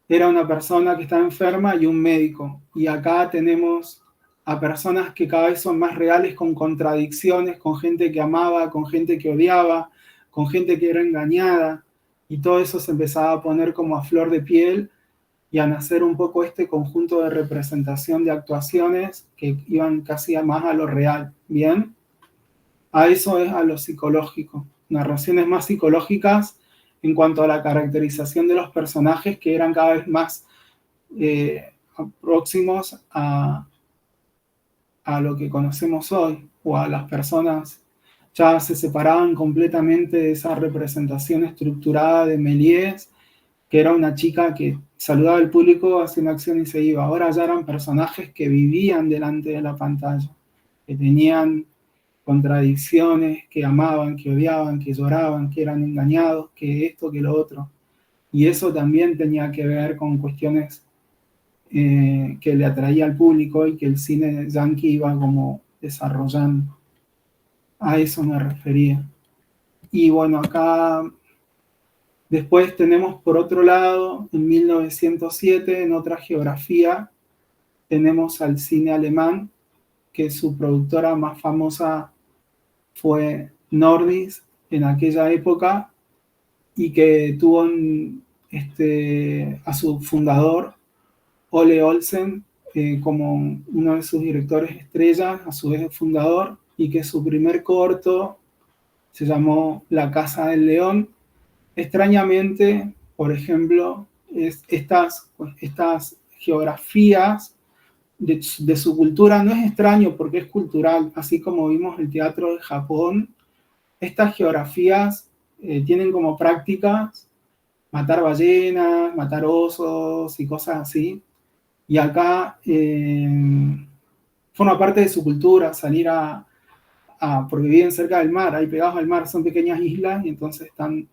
[SPEAKER 3] era una persona que estaba enferma y un médico. Y acá tenemos a personas que cada vez son más reales, con contradicciones, con gente que amaba, con gente que odiaba, con gente que era engañada. Y todo eso se empezaba a poner como a flor de piel y a nacer un poco este conjunto de representación de actuaciones que iban casi más a lo real. ¿Bien? A eso es a lo psicológico. Narraciones más psicológicas en cuanto a la caracterización de los personajes, que eran cada vez más próximos a lo que conocemos hoy, o a las personas. Ya se separaban completamente de esa representación estructurada de Méliès, que era una chica que saludaba al público, hacía una acción y se iba. Ahora ya eran personajes que vivían delante de la pantalla, que tenían contradicciones, que amaban, que odiaban, que lloraban, que eran engañados, que esto, que lo otro. Y eso también tenía que ver con cuestiones que le atraía al público y que el cine yankee iba como desarrollando. A eso me refería. Y bueno, acá después tenemos por otro lado, en 1907, en otra geografía, tenemos al cine alemán, que su productora más famosa fue Nordis en aquella época, y que tuvo a su fundador, Ole Olsen, como uno de sus directores estrellas, a su vez el fundador, y que su primer corto se llamó La Casa del León, extrañamente, por ejemplo, estas geografías de su cultura no es extraño porque es cultural, así como vimos el teatro de Japón. Estas geografías tienen como prácticas matar ballenas, matar osos y cosas así. Y acá forma parte de su cultura salir porque viven cerca del mar, ahí pegados al mar, son pequeñas islas y entonces están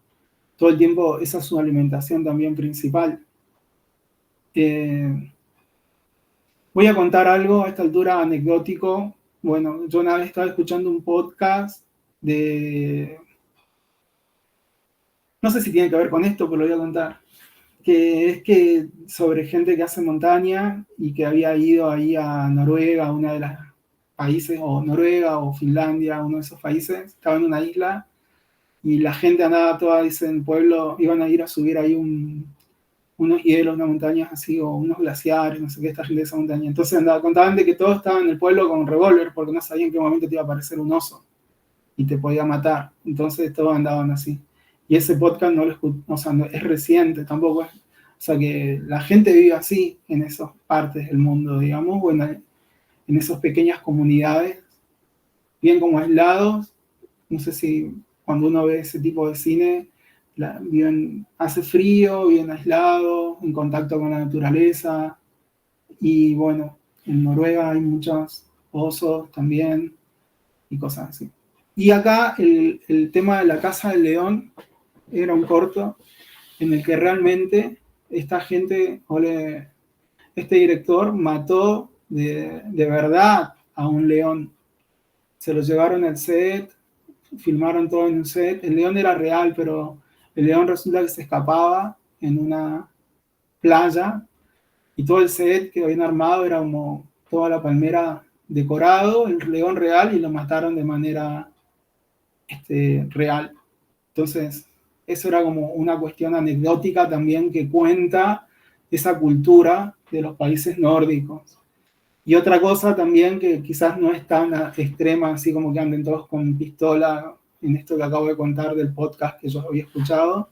[SPEAKER 3] todo el tiempo, esa es su alimentación también principal. Voy a contar algo a esta altura anecdótico. Bueno, yo una vez estaba escuchando un podcast no sé si tiene que ver con esto, pero lo voy a contar, que es sobre gente que hace montaña y que había ido ahí a Noruega, una de las países, o Noruega o Finlandia, uno de esos países, estaba en una isla y la gente andaba toda, dice, en el pueblo, iban a ir a subir ahí unos hielos, unas montañas así, o unos glaciares, no sé qué, esta gente de esa montaña. Entonces contaban de que todos estaban en el pueblo con revólver porque no sabían en qué momento te iba a aparecer un oso y te podía matar. Entonces todos andaban así. Y ese podcast no lo escuché, o sea, no, es reciente, tampoco es. O sea, que la gente vive así en esas partes del mundo, digamos, bueno, en esas pequeñas comunidades, bien como aislados. No sé si cuando uno ve ese tipo de cine, hace frío, bien aislados, en contacto con la naturaleza. Y bueno, en Noruega hay muchos osos también y cosas así. Y acá el tema de la Casa del León era un corto en el que realmente esta gente, este director mató de verdad a un león. Se lo llevaron al set, filmaron todo en un set. El león era real, pero el león resulta que se escapaba en una playa y todo el set que habían armado era como toda la palmera decorado, el león real, y lo mataron de manera real. Entonces, eso era como una cuestión anecdótica también que cuenta esa cultura de los países nórdicos. Y otra cosa también que quizás no es tan extrema, así como que anden todos con pistola, en esto que acabo de contar del podcast que yo había escuchado,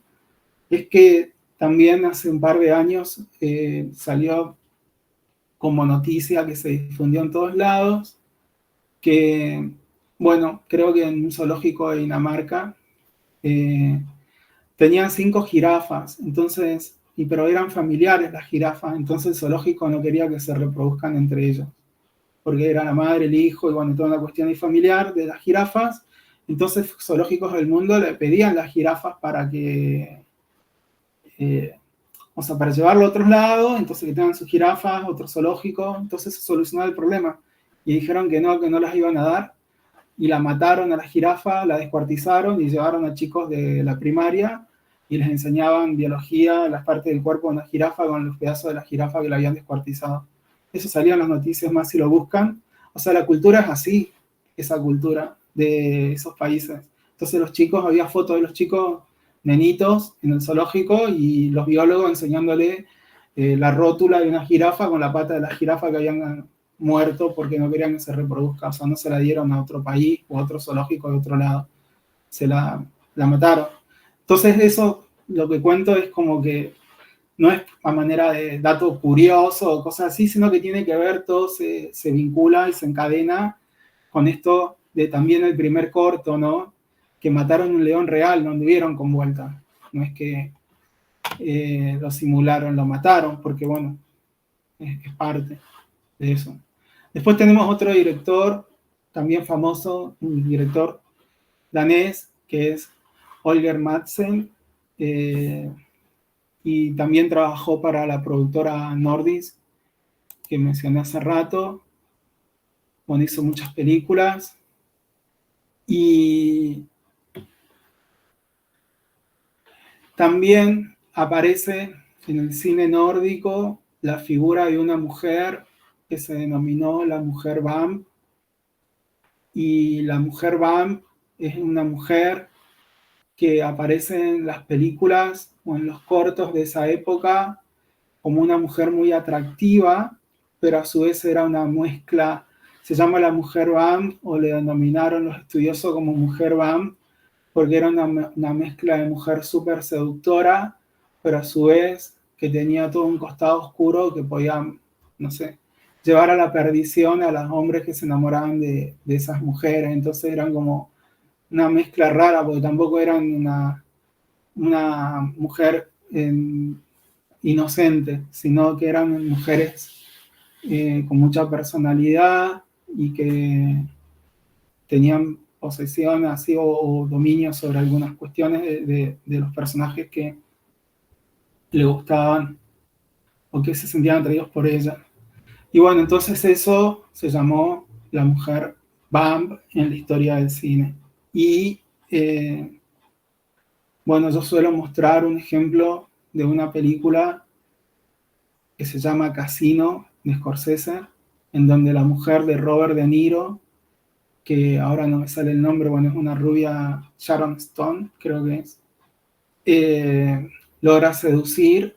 [SPEAKER 3] es que también hace un par de años salió como noticia que se difundió en todos lados, que, bueno, creo que en un zoológico de Dinamarca tenían 5 jirafas, entonces, pero eran familiares las jirafas, entonces el zoológico no quería que se reproduzcan entre ellos, porque era la madre, el hijo, y bueno, toda una cuestión ahí familiar de las jirafas. Entonces zoológicos del mundo le pedían las jirafas para que, para llevarlo a otros lados, entonces que tengan sus jirafas, otro zoológico, entonces se solucionó el problema. Y dijeron que no las iban a dar, y la mataron a la jirafa, la descuartizaron y llevaron a chicos de la primaria y les enseñaban biología, las partes del cuerpo de una jirafa con los pedazos de la jirafa que la habían descuartizado. Eso salía en las noticias más si lo buscan. O sea, la cultura es así, esa cultura de esos países. Entonces los chicos, había fotos de los chicos nenitos en el zoológico y los biólogos enseñándole la rótula de una jirafa con la pata de la jirafa que habían muerto porque no querían que se reproduzca. O sea, no se la dieron a otro país o a otro zoológico de otro lado. Se la mataron. Entonces eso, lo que cuento es como que no es a manera de dato curioso o cosas así, sino que tiene que ver, todo se vincula y se encadena con esto de también el primer corto, ¿no? Que mataron un león real, no anduvieron con vuelta. No es que lo simularon, lo mataron, porque bueno, es parte de eso. Después tenemos otro director, también famoso, un director danés, que es Holger Madsen, y también trabajó para la productora Nordisk, que mencioné hace rato. Bueno, hizo muchas películas. Y también aparece en el cine nórdico la figura de una mujer que se denominó la mujer vamp. Y la mujer vamp es una mujer que aparece en las películas o en los cortos de esa época como una mujer muy atractiva, pero a su vez era una mezcla, se llama la mujer vamp, o le denominaron los estudiosos como mujer vamp, porque era una mezcla de mujer súper seductora, pero a su vez que tenía todo un costado oscuro que podía, no sé, llevar a la perdición a los hombres que se enamoraban de esas mujeres. Entonces eran como una mezcla rara, porque tampoco eran una mujer inocente, sino que eran mujeres con mucha personalidad y que tenían posesión así o dominio sobre algunas cuestiones de los personajes que le gustaban o que se sentían atraídos por ella. Y bueno, entonces eso se llamó la mujer vamp en la historia del cine. Y bueno, yo suelo mostrar un ejemplo de una película que se llama Casino, de Scorsese, en donde la mujer de Robert De Niro, que ahora no me sale el nombre, bueno, es una rubia, Sharon Stone, creo que es, logra seducir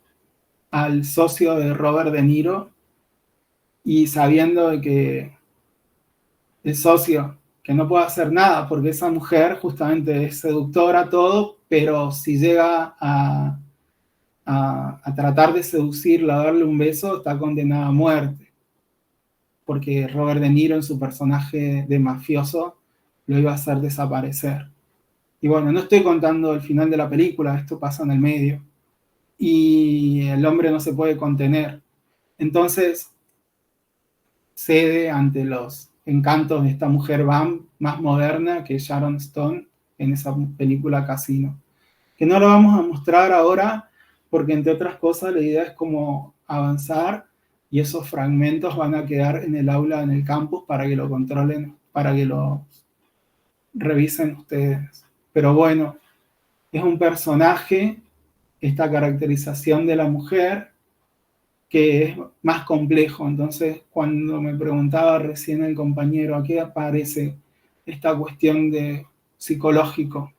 [SPEAKER 3] al socio de Robert De Niro y sabiendo de que el socio, que no puede hacer nada porque esa mujer justamente es seductora, todo, pero si llega a tratar de seducirla, a darle un beso, está condenada a muerte. Porque Robert De Niro en su personaje de mafioso lo iba a hacer desaparecer. Y bueno, no estoy contando el final de la película, esto pasa en el medio. Y el hombre no se puede contener. Entonces cede ante los encantos de esta mujer vamp más moderna que Sharon Stone en esa película Casino. Que no lo vamos a mostrar ahora porque entre otras cosas la idea es como avanzar y esos fragmentos van a quedar en el aula, en el campus, para que lo controlen, para que lo revisen ustedes. Pero bueno, es un personaje, esta caracterización de la mujer, que es más complejo. Entonces, cuando me preguntaba recién el compañero, ¿a qué aparece esta cuestión de psicológico?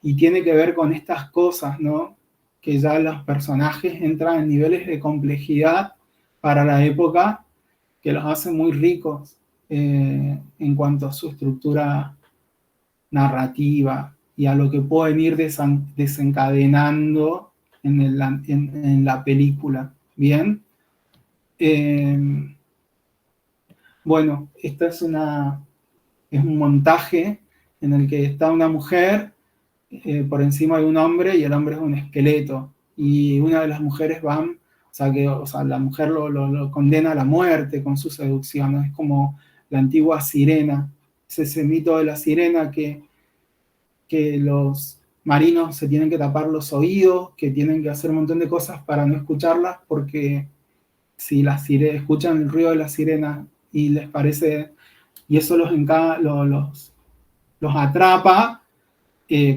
[SPEAKER 3] Y tiene que ver con estas cosas, ¿no? Que ya los personajes entran en niveles de complejidad para la época que los hace muy ricos en cuanto a su estructura narrativa y a lo que pueden ir desencadenando en la película. Bien. Bueno, esta es un montaje en el que está una mujer por encima de un hombre y el hombre es un esqueleto. Y una de las mujeres van, o sea, la mujer lo condena a la muerte con su seducción, ¿no? Es como la antigua sirena, es ese mito de la sirena que los marinos se tienen que tapar los oídos, que tienen que hacer un montón de cosas para no escucharlas, porque si escuchan el ruido de la sirena y les parece, y eso los atrapa,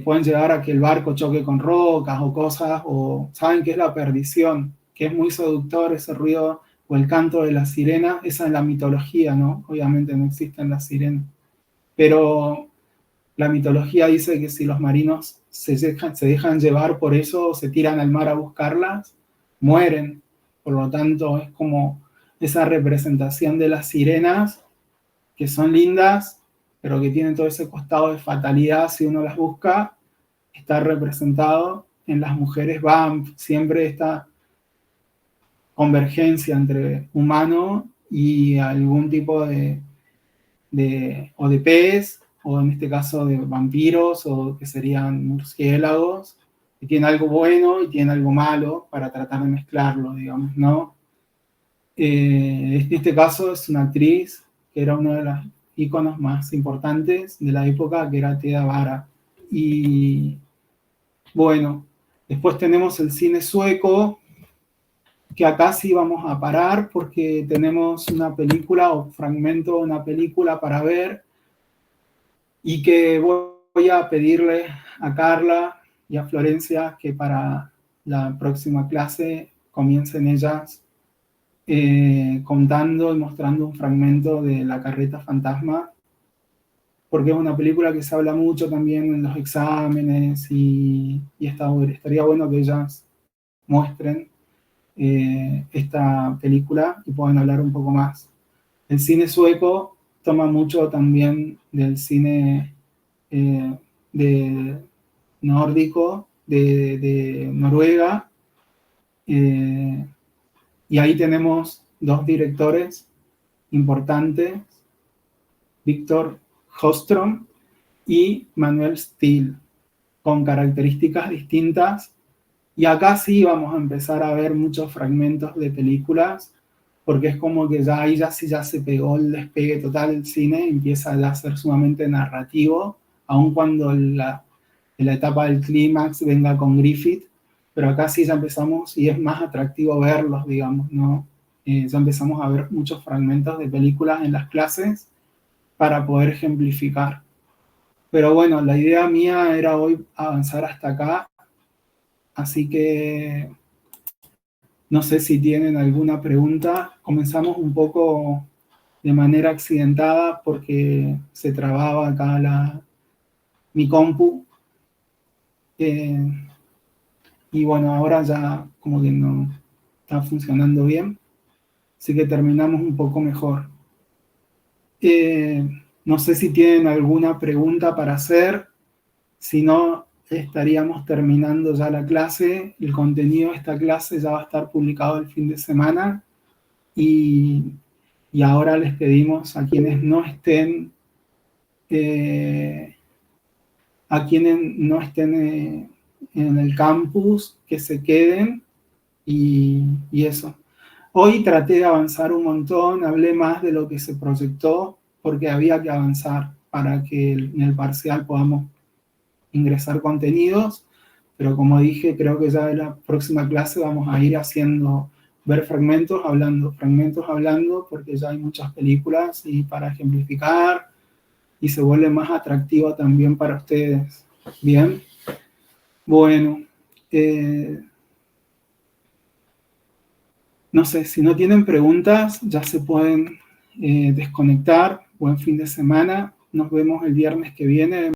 [SPEAKER 3] pueden llegar a que el barco choque con rocas o cosas, o saben que es la perdición, que es muy seductor ese ruido o el canto de la sirena. Esa es la mitología, ¿no? Obviamente no existen las sirenas, pero la mitología dice que si los marinos se dejan llevar por eso o se tiran al mar a buscarlas, mueren. Por lo tanto, es como esa representación de las sirenas, que son lindas, pero que tienen todo ese costado de fatalidad si uno las busca, está representado en las mujeres vamp. Siempre esta convergencia entre humano y algún tipo de pez, o en este caso de vampiros, o que serían murciélagos, que tienen algo bueno y tienen algo malo para tratar de mezclarlo, digamos, ¿no? En este caso es una actriz que era uno de los íconos más importantes de la época, que era Theda Bara. Y bueno, después tenemos el cine sueco, que acá sí vamos a parar porque tenemos una película o fragmento de una película para ver, y que voy a pedirle a Carla y a Florencia que para la próxima clase comiencen ellas contando y mostrando un fragmento de La Carreta Fantasma, porque es una película que se habla mucho también en los exámenes y estaría bueno que ellas muestren esta película y puedan hablar un poco más. El cine sueco toma mucho también del cine nórdico, de Noruega. Y ahí tenemos dos directores importantes, Víctor Håström y Manuel Steele, con características distintas. Y acá sí vamos a empezar a ver muchos fragmentos de películas, porque es como que ya ahí ya se pegó el despegue total del cine, empieza ya a ser sumamente narrativo, aun cuando en la etapa del clímax venga con Griffith, pero acá sí ya empezamos, y es más atractivo verlos, digamos, ¿no? Ya empezamos a ver muchos fragmentos de películas en las clases para poder ejemplificar. Pero bueno, la idea mía era hoy avanzar hasta acá, así que no sé si tienen alguna pregunta. Comenzamos un poco de manera accidentada porque se trababa acá mi compu. Y bueno, ahora ya como que no está funcionando bien, así que terminamos un poco mejor. No sé si tienen alguna pregunta para hacer, si no estaríamos terminando ya la clase. El contenido de esta clase ya va a estar publicado el fin de semana y ahora les pedimos a quienes no estén en el campus que se queden y eso. Hoy traté de avanzar un montón, hablé más de lo que se proyectó porque había que avanzar para que en el parcial podamos ingresar contenidos, pero como dije, creo que ya en la próxima clase vamos a ir ver fragmentos hablando, porque ya hay muchas películas y para ejemplificar, y se vuelve más atractivo también para ustedes. Bien, bueno, no sé, si no tienen preguntas, ya se pueden desconectar. Buen fin de semana, nos vemos el viernes que viene.